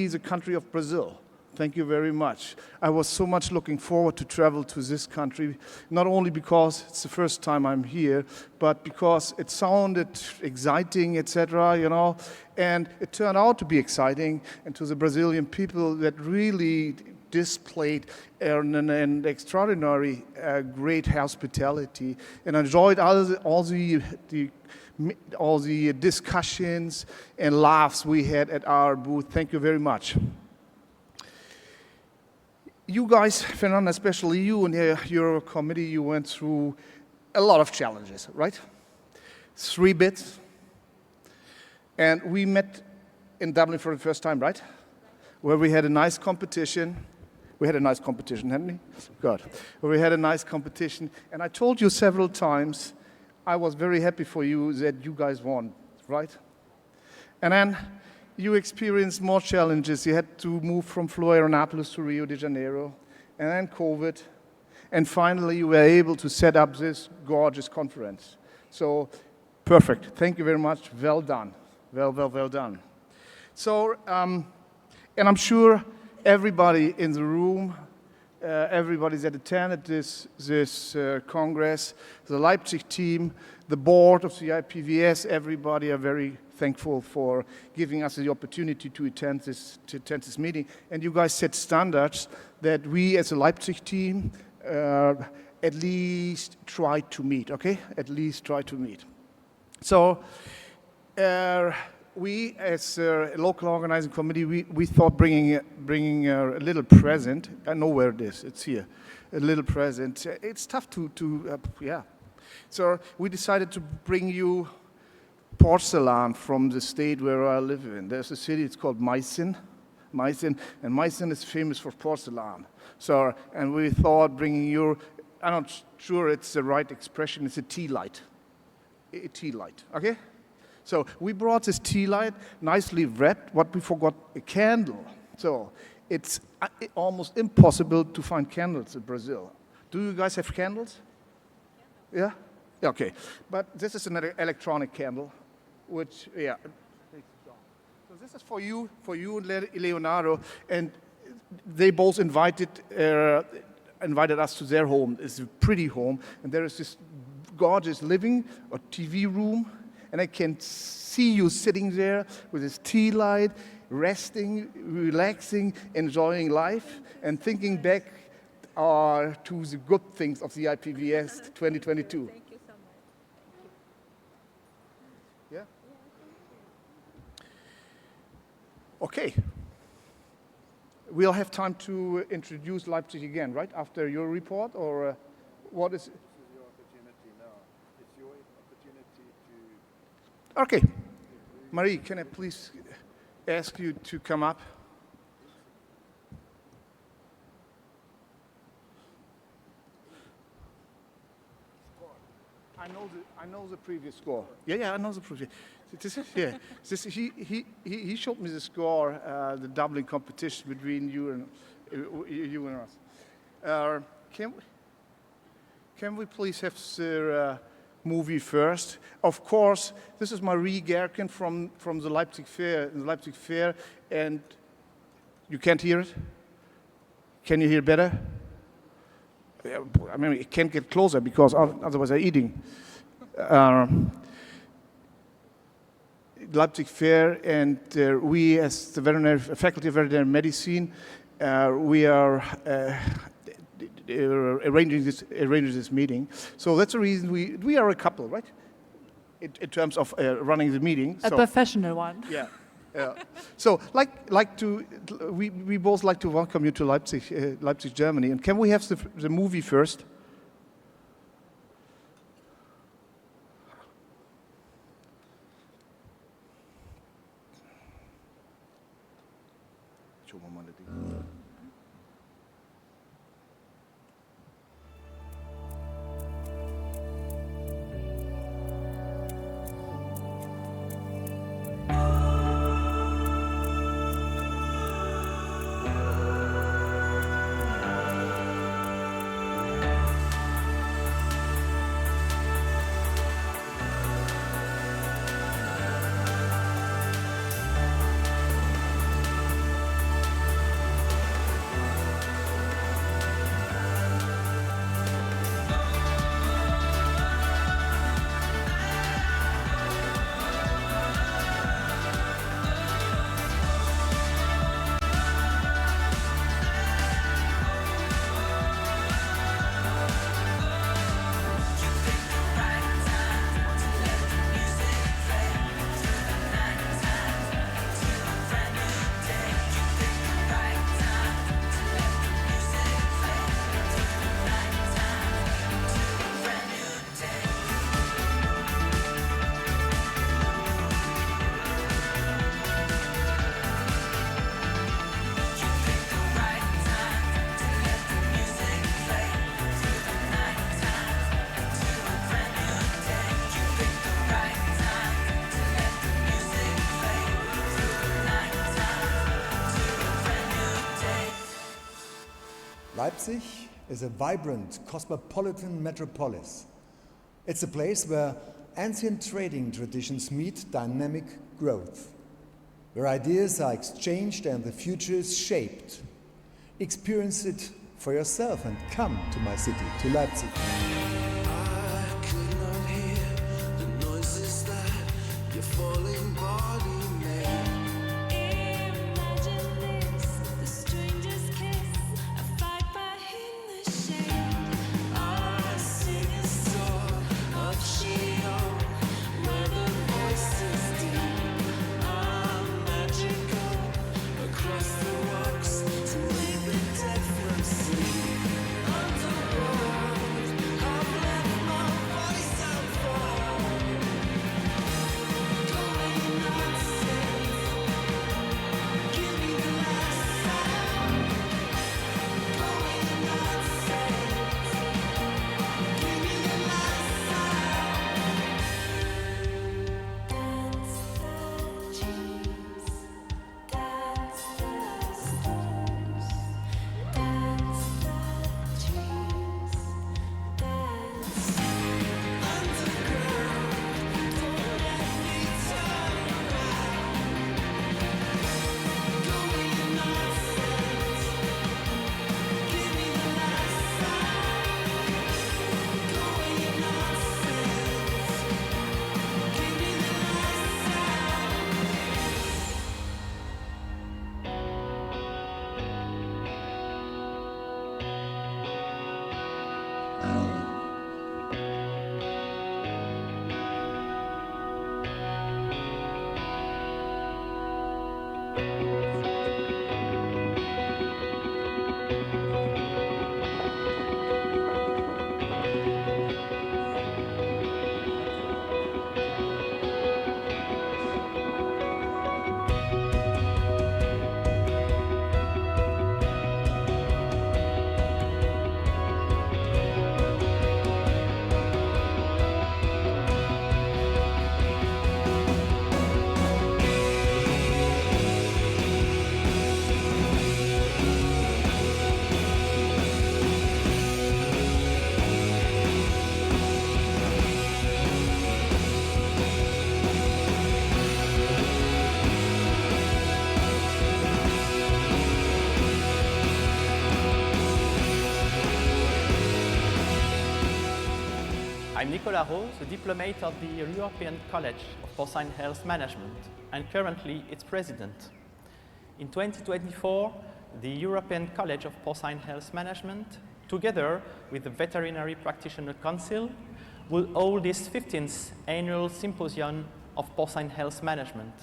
the country of Brazil. Thank you very much. I was so much looking forward to travel to this country, not only because it's the first time I'm here, but because it sounded exciting, etc., you know, and it turned out to be exciting, and to the Brazilian people that really displayed an extraordinary great hospitality, and enjoyed all the discussions and laughs we had at our booth. Thank you very much. You guys, Fernanda, especially you and your committee, you went through a lot of challenges, right? 3 bits. And we met in Dublin for the first time, right? Where we had a nice competition. We had a nice competition, hadn't we? Good. Where we had a nice competition. And I told you several times, I was very happy for you that you guys won, right? And then you experienced more challenges. You had to move from Florianópolis to Rio de Janeiro, and then COVID, and finally you were able to set up this gorgeous conference. So, perfect. Thank you very much. Well done. Well done. So, and I'm sure everybody in the room, everybody that attended this Congress, the Leipzig team, the board of the IPVS, everybody are very thankful for giving us the opportunity to attend this meeting. And you guys set standards that we as a Leipzig team at least try to meet, okay? At least try to meet. So we, as a local organizing committee, we thought bringing a little present. I know where it is. It's here. A little present. It's tough yeah. So we decided to bring you porcelain from the state where I live in. There's a city, it's called Meissen, and Meissen is famous for porcelain. So, and we thought bringing you, I'm not sure it's the right expression, it's a tea light. A tea light, okay? So we brought this tea light, nicely wrapped. What we forgot, a candle. So it's almost impossible to find candles in Brazil. Do you guys have candles? Yeah? Okay. But this is an electronic candle, which, yeah. So this is for you and Leonardo, and they both invited us to their home. It's a pretty home, and there is this gorgeous living or TV room, and I can see you sitting there with this tea light, resting, relaxing, enjoying life, and thinking back to the good things of the IPVS 2022. Thank you so much. Yeah? Okay. We'll have time to introduce Leipzig again, right? After your report, or what is it? This is your opportunity now. It's your opportunity to... Okay. Marie, can I please ask you to come up? I know the previous score. Yeah, I know the previous. He showed me the score, the doubling competition between you and us. Can we please have the movie first? Of course, this is Marie Gerken from the Leipzig Fair, and you can't hear it? Can you hear better? I mean, it can't get closer because otherwise I'm eating. Leipzig Fair, and we, as the Faculty of Veterinary Medicine, we are arranging this meeting. So that's the reason we are a couple, right? In terms of running the meeting. A professional one. Yeah. So, we both like to welcome you to Leipzig, Germany. And can we have the movie first? Leipzig is a vibrant, cosmopolitan metropolis. It's a place where ancient trading traditions meet dynamic growth, where ideas are exchanged and the future is shaped. Experience it for yourself and come to my city, to Leipzig. I'm Nicolas Rose, a diplomate of the European College of Porcine Health Management, and currently its president. In 2024, the European College of Porcine Health Management, together with the Veterinary Practitioner Council, will hold its 15th annual Symposium of Porcine Health Management.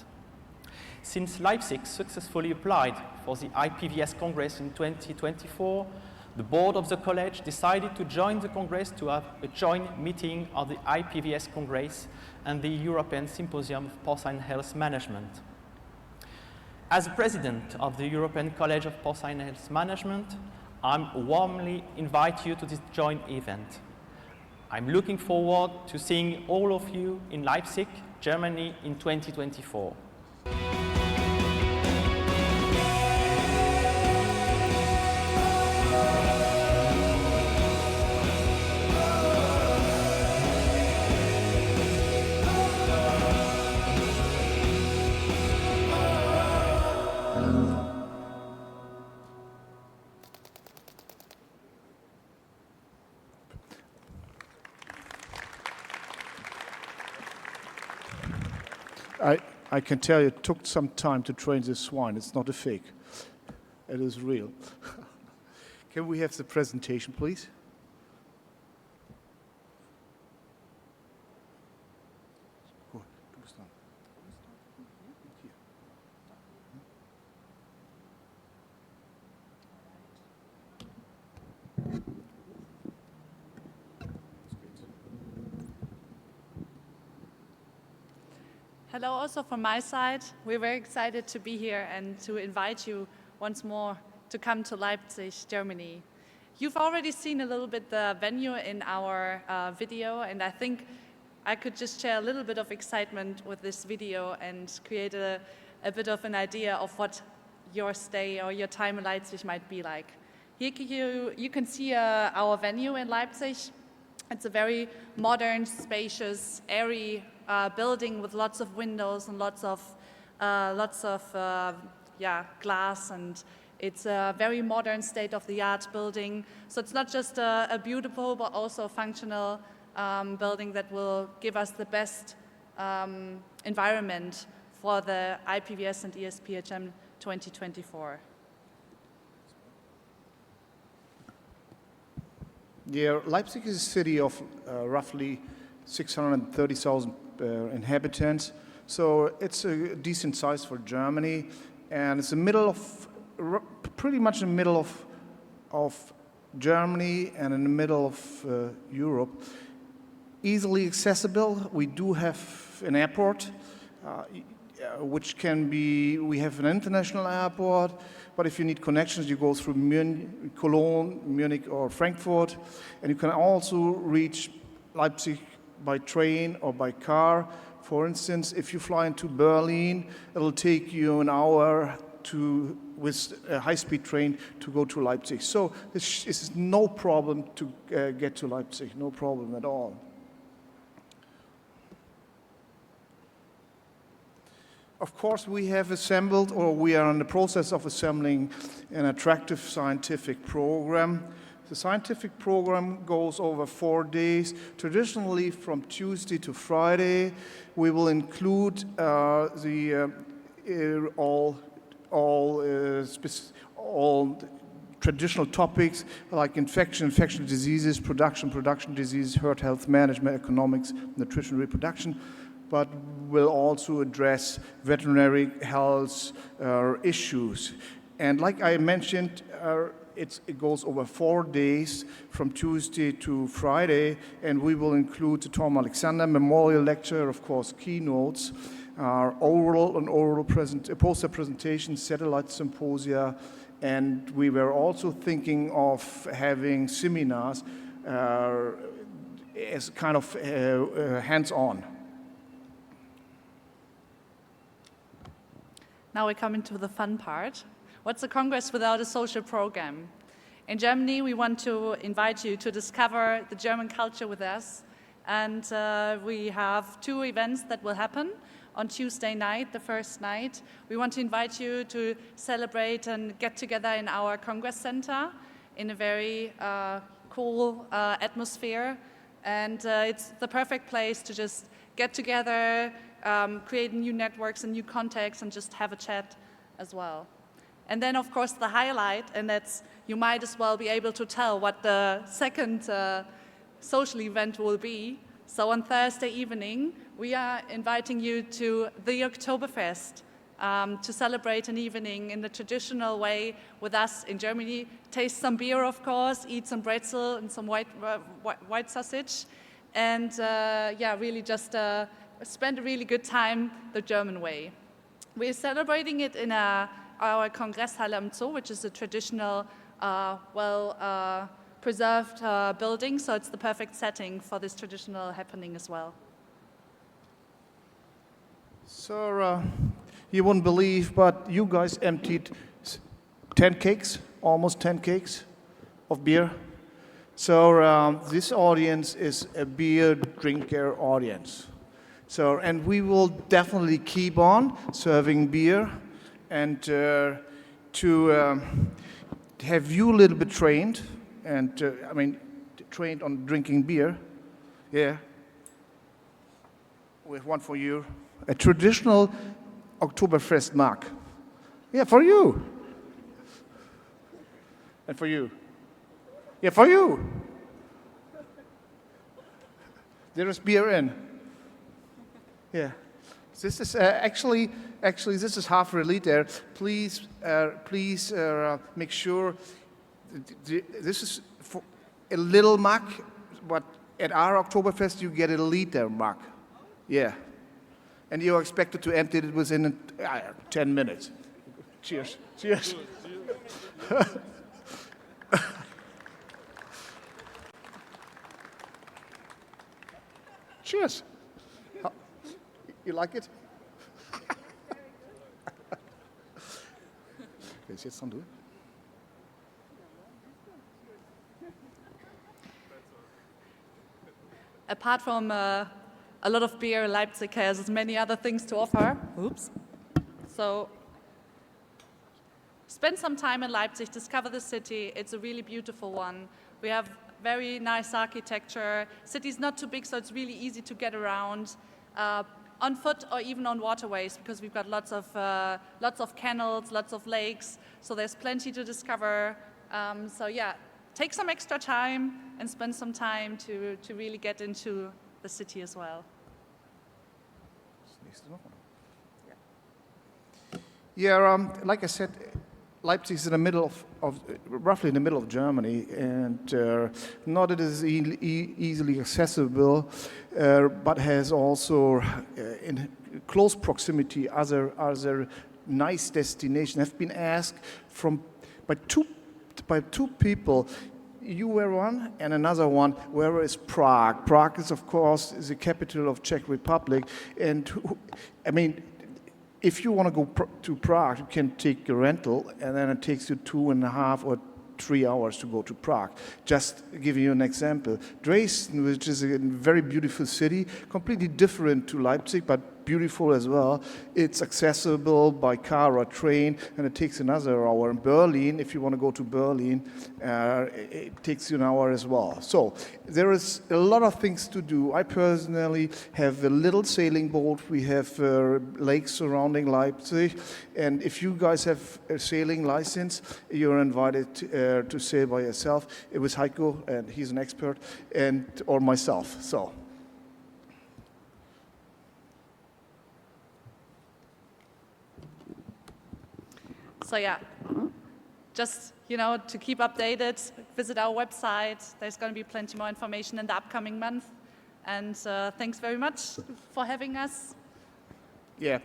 Since Leipzig successfully applied for the IPVS Congress in 2024, the board of the college decided to join the Congress to have a joint meeting of the IPVS Congress and the European Symposium of Porcine Health Management. As president of the European College of Porcine Health Management, I warmly invite you to this joint event. I'm looking forward to seeing all of you in Leipzig, Germany in 2024. I can tell you it took some time to train this swine. It's not a fake. It is real. Can we have the presentation, please? Hello, also from my side. We're very excited to be here and to invite you once more to come to Leipzig, Germany. You've already seen a little bit the venue in our video, and I think I could just share a little bit of excitement with this video and create a bit of an idea of what your stay or your time in Leipzig might be like. Here you can see our venue in Leipzig. It's a very modern, spacious, airy building with lots of windows and lots of glass, and it's a very modern, state-of-the-art building. So it's not just a beautiful but also functional building that will give us the best environment for the IPVS and ESPHM 2024. Yeah, Leipzig is a city of roughly 630,000 inhabitants, so it's a decent size for Germany, and it's pretty much in the middle of Germany and in the middle of Europe. Easily accessible. We do have an airport, which can be, we have an international airport, but if you need connections, you go through Cologne, Munich, or Frankfurt, and you can also reach Leipzig by train or by car. For instance, if you fly into Berlin, it'll take you an hour with a high-speed train to go to Leipzig. So this is no problem to get to Leipzig, no problem at all. Of course, we have assembled, or we are in the process of assembling, an attractive scientific program. The scientific program goes over 4 days, traditionally from Tuesday to Friday. We will include all traditional topics like infectious diseases, production diseases, herd health management, economics, nutrition, reproduction, but will also address veterinary health issues. And like I mentioned, it goes over 4 days from Tuesday to Friday, and we will include the Tom Alexander Memorial Lecture, of course, keynotes, poster presentations, satellite symposia, and we were also thinking of having seminars as kind of hands-on. Now we come into the fun part. What's a Congress without a social program? In Germany, we want to invite you to discover the German culture with us. And we have 2 events that will happen on Tuesday night, the first night. We want to invite you to celebrate and get together in our Congress Center in a very cool atmosphere. And it's the perfect place to just get together, create new networks and new contacts, and just have a chat as well. And then, of course, the highlight, and that's, you might as well be able to tell what the second social event will be. So on Thursday evening, we are inviting you to the Oktoberfest to celebrate an evening in the traditional way with us in Germany. Taste some beer, of course, eat some pretzel and some white sausage, and yeah, really just spend a really good time the German way. We're celebrating it in our Kongresshalle am Zoo, which is a traditional, preserved building, so it's the perfect setting for this traditional happening as well. So, you wouldn't believe, but you guys emptied 10 cakes, almost 10 cakes of beer. So this audience is a beer drinker audience. So, and we will definitely keep on serving beer and to have you a little bit trained, and trained on drinking beer. Yeah. We have one for you. A traditional Oktoberfest mug. Yeah, for you. And for you. Yeah, for you. There is beer in. Yeah. This is actually this is half a liter. Please make sure this is for a little mug, but at our Oktoberfest you get a liter mug. Yeah. And you're expected to empty it within 10 minutes. Cheers. Cheers. Cheers. You like it? Will ich jetzt dran tun? Apart from a lot of beer, Leipzig has many other things to offer. Oops. So spend some time in Leipzig, discover the city. It's a really beautiful one. We have very nice architecture. City's not too big, so it's really easy to get around on foot or even on waterways, because we've got lots of canals, lots of lakes. So there's plenty to discover. So yeah, take some extra time and spend some time to really get into the city as well. Yeah, like I said, Leipzig is in the middle of roughly in the middle of Germany, and not as easily accessible, but has also in close proximity other nice destinations. I've been asked by two people. You were one, and another one. Where is Prague? Prague is, of course, the capital of Czech Republic, and if you want to go to Prague, you can take a rental, and then it takes you 2.5 or 3 hours to go to Prague. Just giving you an example. Dresden, which is a very beautiful city, completely different to Leipzig, but beautiful as well. It's accessible by car or train, and it takes another hour. In Berlin, if you want to go to Berlin, it takes you an hour as well. So there is a lot of things to do. I personally have a little sailing boat. We have lakes surrounding Leipzig, and if you guys have a sailing license, you're invited to sail by yourself. It was Heiko, and he's an expert, or myself. So yeah, just, to keep updated, visit our website. There's going to be plenty more information in the upcoming month. And thanks very much for having us. Yeah,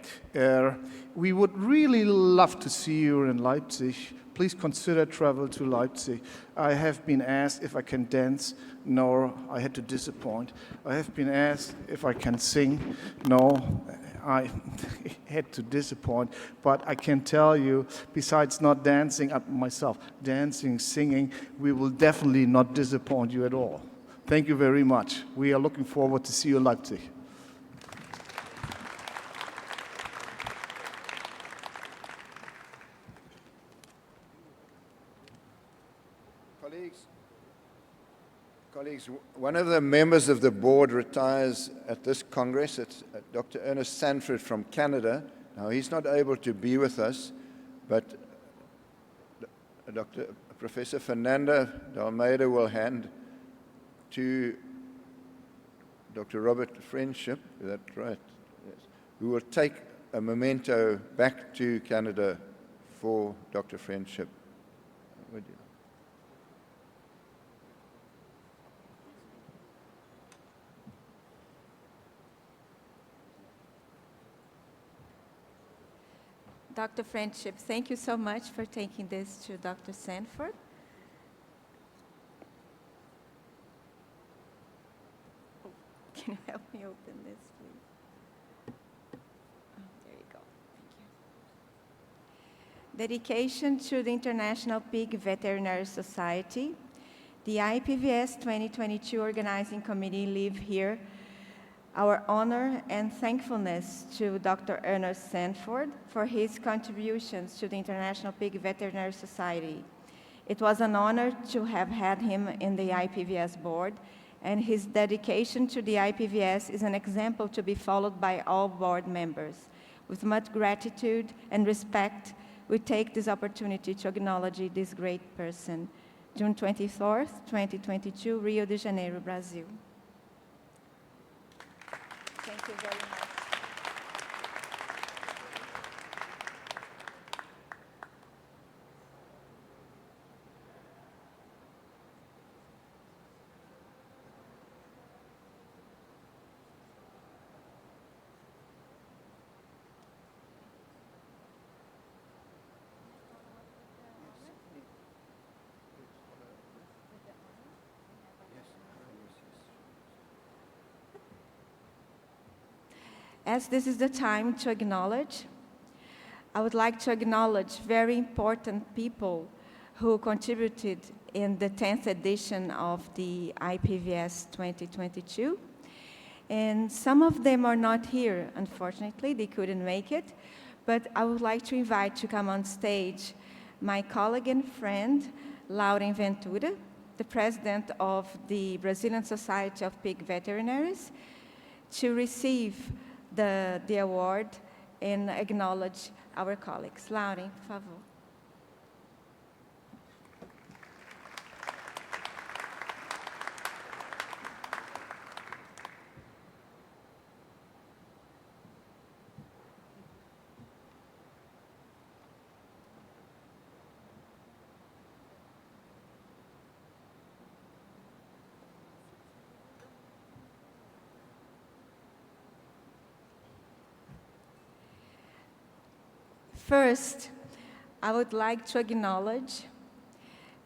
we would really love to see you in Leipzig. Please consider travel to Leipzig. I have been asked if I can dance. No, I had to disappoint. I have been asked if I can sing. No, I had to disappoint. But I can tell you, besides not dancing myself, dancing, singing, we will definitely not disappoint you at all. Thank you very much. We are looking forward to see you in Leipzig. Colleagues, Colleagues, one of the members of the board retires at this Congress. It's Dr. Ernest Sanford from Canada. Now, he's not able to be with us, but Professor Fernanda Almeida will hand to Dr. Robert Friendship, is that right? Yes. Who will take a memento back to Canada for Dr. Friendship. Would you? Dr. Friendship, thank you so much for taking this to Dr. Sanford. Oh, can you help me open this, please? Oh, there you go. Thank you. Dedication to the International Pig Veterinary Society. The IPVS 2022 Organizing Committee leave here our honor and thankfulness to Dr. Ernest Sanford for his contributions to the International Pig Veterinary Society. It was an honor to have had him in the IPVS board, and his dedication to the IPVS is an example to be followed by all board members. With much gratitude and respect, we take this opportunity to acknowledge this great person. June 24th, 2022, Rio de Janeiro, Brazil. Thank you very much. As this is the time to acknowledge, I would like to acknowledge very important people who contributed in the 10th edition of the IPVS 2022. And some of them are not here, unfortunately, they couldn't make it, but I would like to invite to come on stage my colleague and friend, Lauren Ventura, the president of the Brazilian Society of Pig Veterinaries, to receive the award and acknowledge our colleagues. Lauren, por favor. First, I would like to acknowledge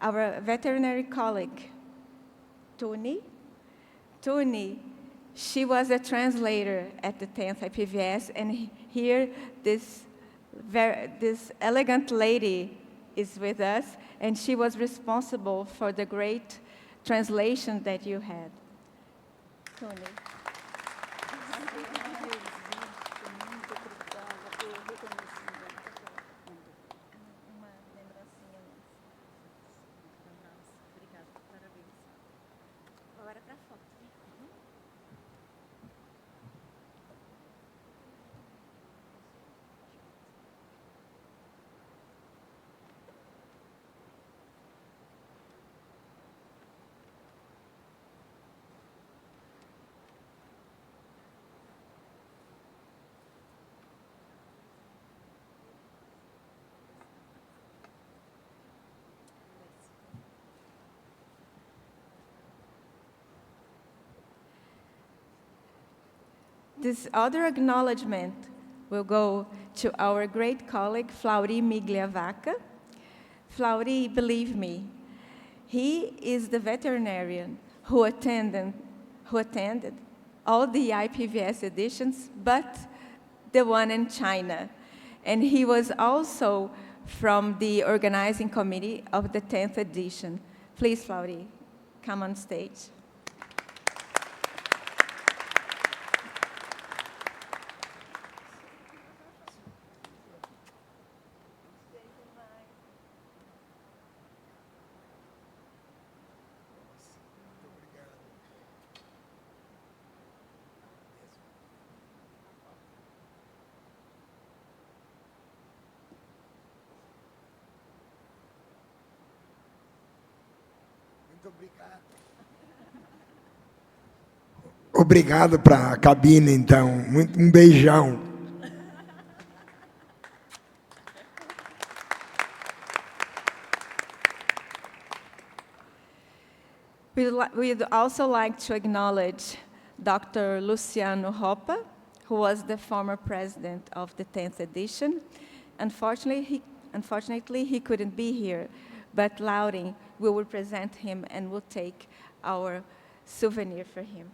our veterinary colleague, Tony. Tony, she was a translator at the 10th IPVS, and here this elegant lady is with us, and she was responsible for the great translation that you had. Tony. This other acknowledgement will go to our great colleague, Flaury Migliavaca. Flaury, believe me, he is the veterinarian who attended all the IPVS editions, but the one in China. And he was also from the organizing committee of the 10th edition. Please, Flaury, come on stage. Obrigado para a cabine, então. Beijão. We'd also like to acknowledge Dr. Luciano Roppa, who was the former president of the 10th edition. Unfortunately, he couldn't be here, but Lauren will represent him and will take our souvenir for him.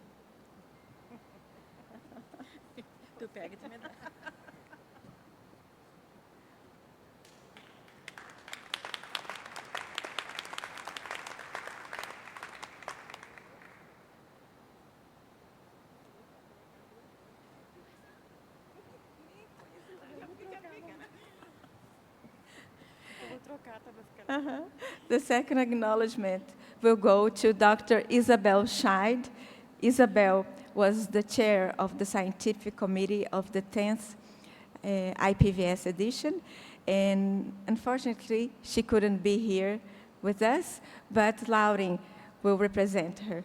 The second acknowledgement will go to Dr. Isabel Scheid. Isabel was the chair of the scientific committee of the 10th IPVS edition, and unfortunately, she couldn't be here with us, but Lauren will represent her.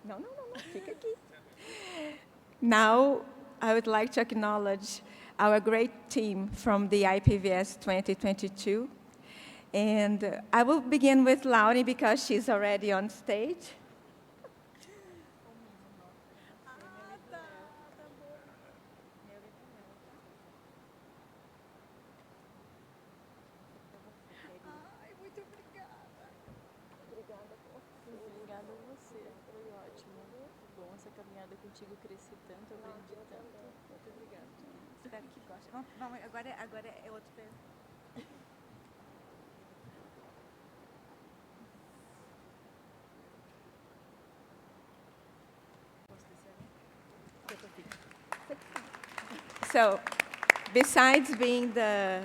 No, fica aqui. Now, I would like to acknowledge our great team from the IPVS 2022. And I will begin with Lauren because she's already on stage. Obrigada a você, foi ótimo. Bom essa caminhada contigo, cresci tanto, aprendi tanto. Muito obrigada. Espero que goste. Vamos, agora é outro peso. So, besides being the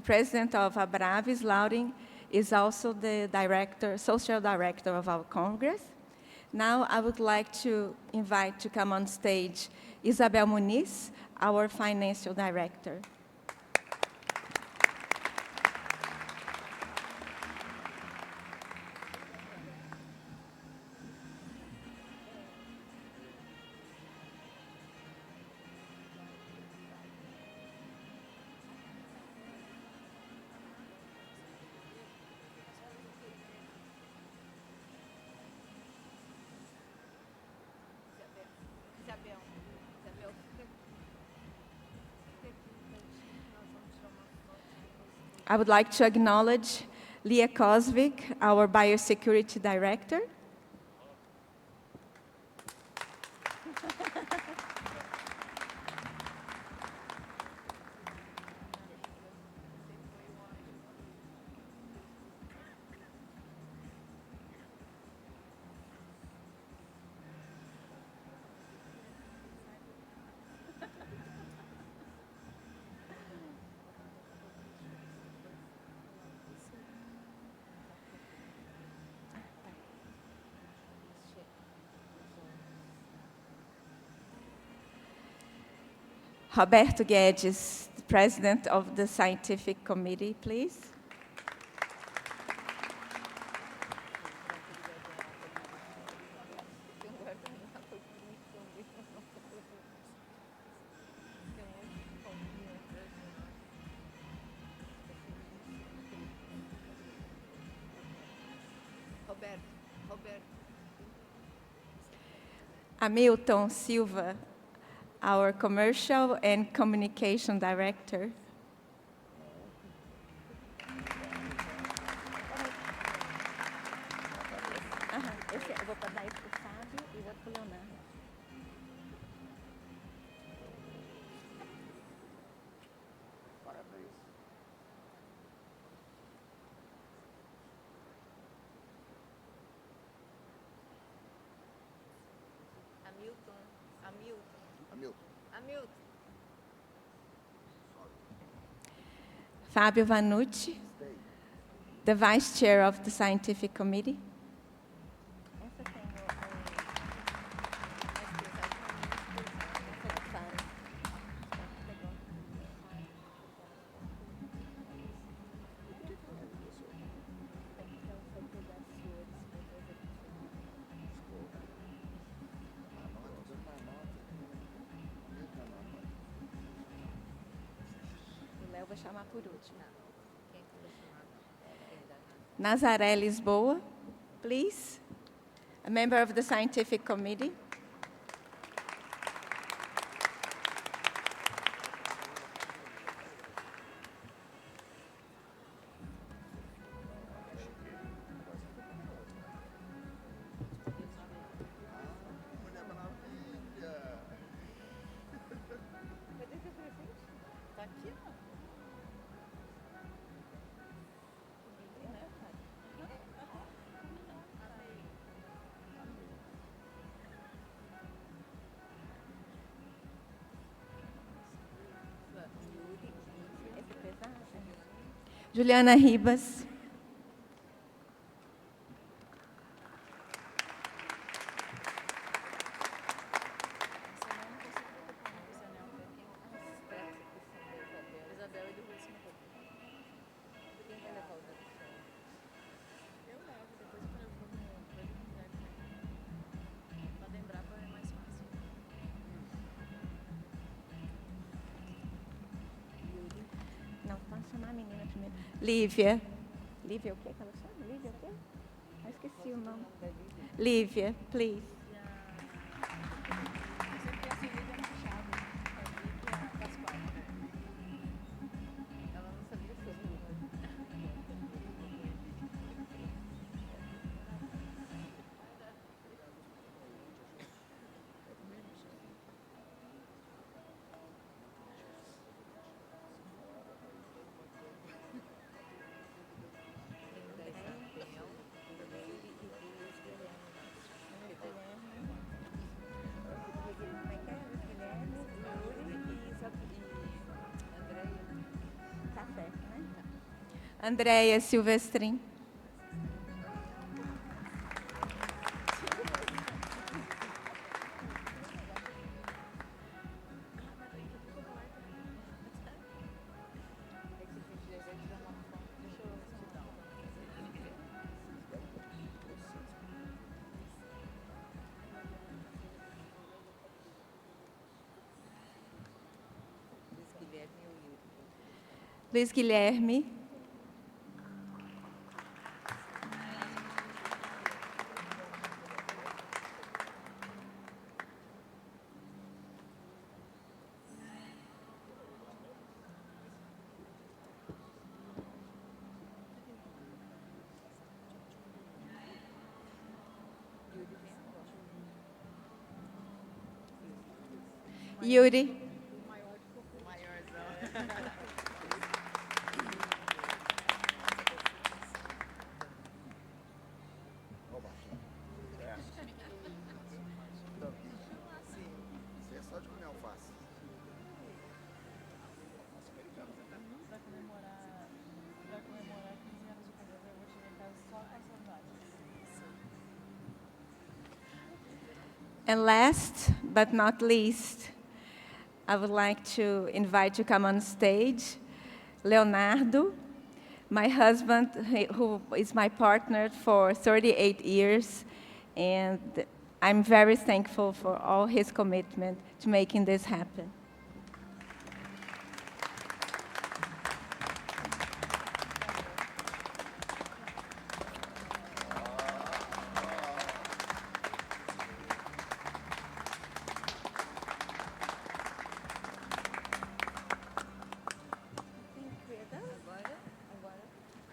president of Abraves, Lauren is also the social director of our Congress. Now I would like to invite to come on stage Isabel Muniz, our financial director. I would like to acknowledge Leah Kosvik, our biosecurity director. Roberto Guedes, the president of the scientific committee, please. Hamilton Silva, our commercial and communication director. Eu vou dar esse para o Fábio e o outro para o Leonardo. Fábio Vanucci, the Vice Chair of the Scientific Committee. Eu vou chamar por último. Nazaré Lisboa, please. A member of the Scientific Committee. Tá aqui, ó. Juliana Ribas. Isabel e depois você não. Quem vai levar o dedo? Eu levo, depois quando eu for no pra lembrar é mais fácil. Não, pode chamar a menina primeiro. Lívia. Lívia o quê que ela chama? Lívia o quê? Eu esqueci o nome. Lívia, please. Ela não sabia se eu Andréia Silvestrin. Luiz Guilherme. Yuri. Isso é só de comer alface. Pra comemorar 15 anos de casada, eu vou chegar em casa só com essas vagas. And last but not least, I would like to invite to come on stage Leonardo, my husband, who is my partner for 38 years, and I'm very thankful for all his commitment to making this happen.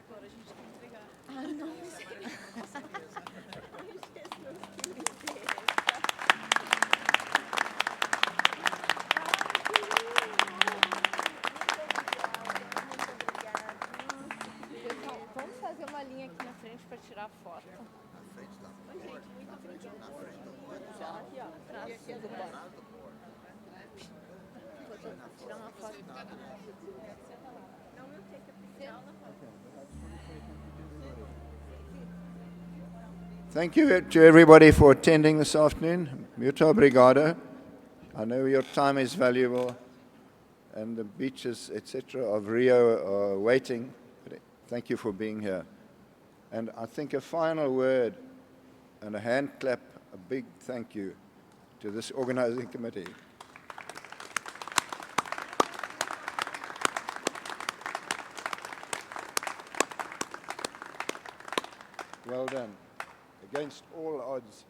Agora a gente tem que entregar. Ah, não sei. Pessoal, vamos fazer uma linha aqui na frente para tirar foto. Na frente da Oi, gente, muito obrigada. Na frente do Aqui, ó, atrás do banco. Vou tirar uma foto. Não, eu sei que Thank you to everybody for attending this afternoon. Muito obrigado. I know your time is valuable, and the beaches, etc., of Rio are waiting. But thank you for being here. And I think a final word and a hand clap, a big thank you to this organizing committee. Well done. Against all odds.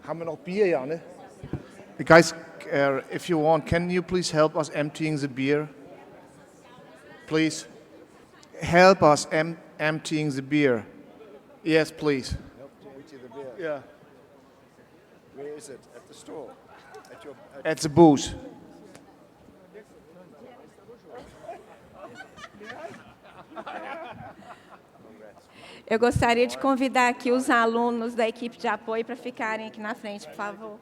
Haben wir noch Bier, ja, ne? Guys, if you want, can you please help us emptying the beer? Please. Help us emptying the beer. Yes, please. Help to empty the beer. Yeah. Where is it? At the store? At the booth. Eu gostaria de convidar aqui os alunos da equipe de apoio para ficarem aqui na frente, por favor.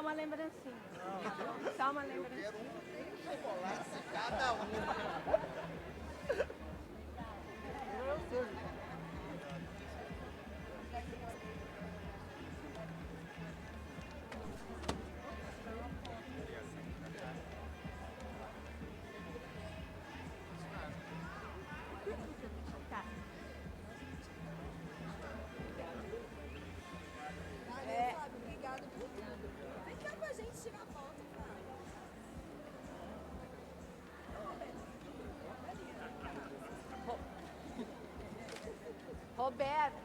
uma lembrancinha. Só uma lembrancinha. Cada Obrigada por tudo. Vem cá com a gente tirar foto, Roberto.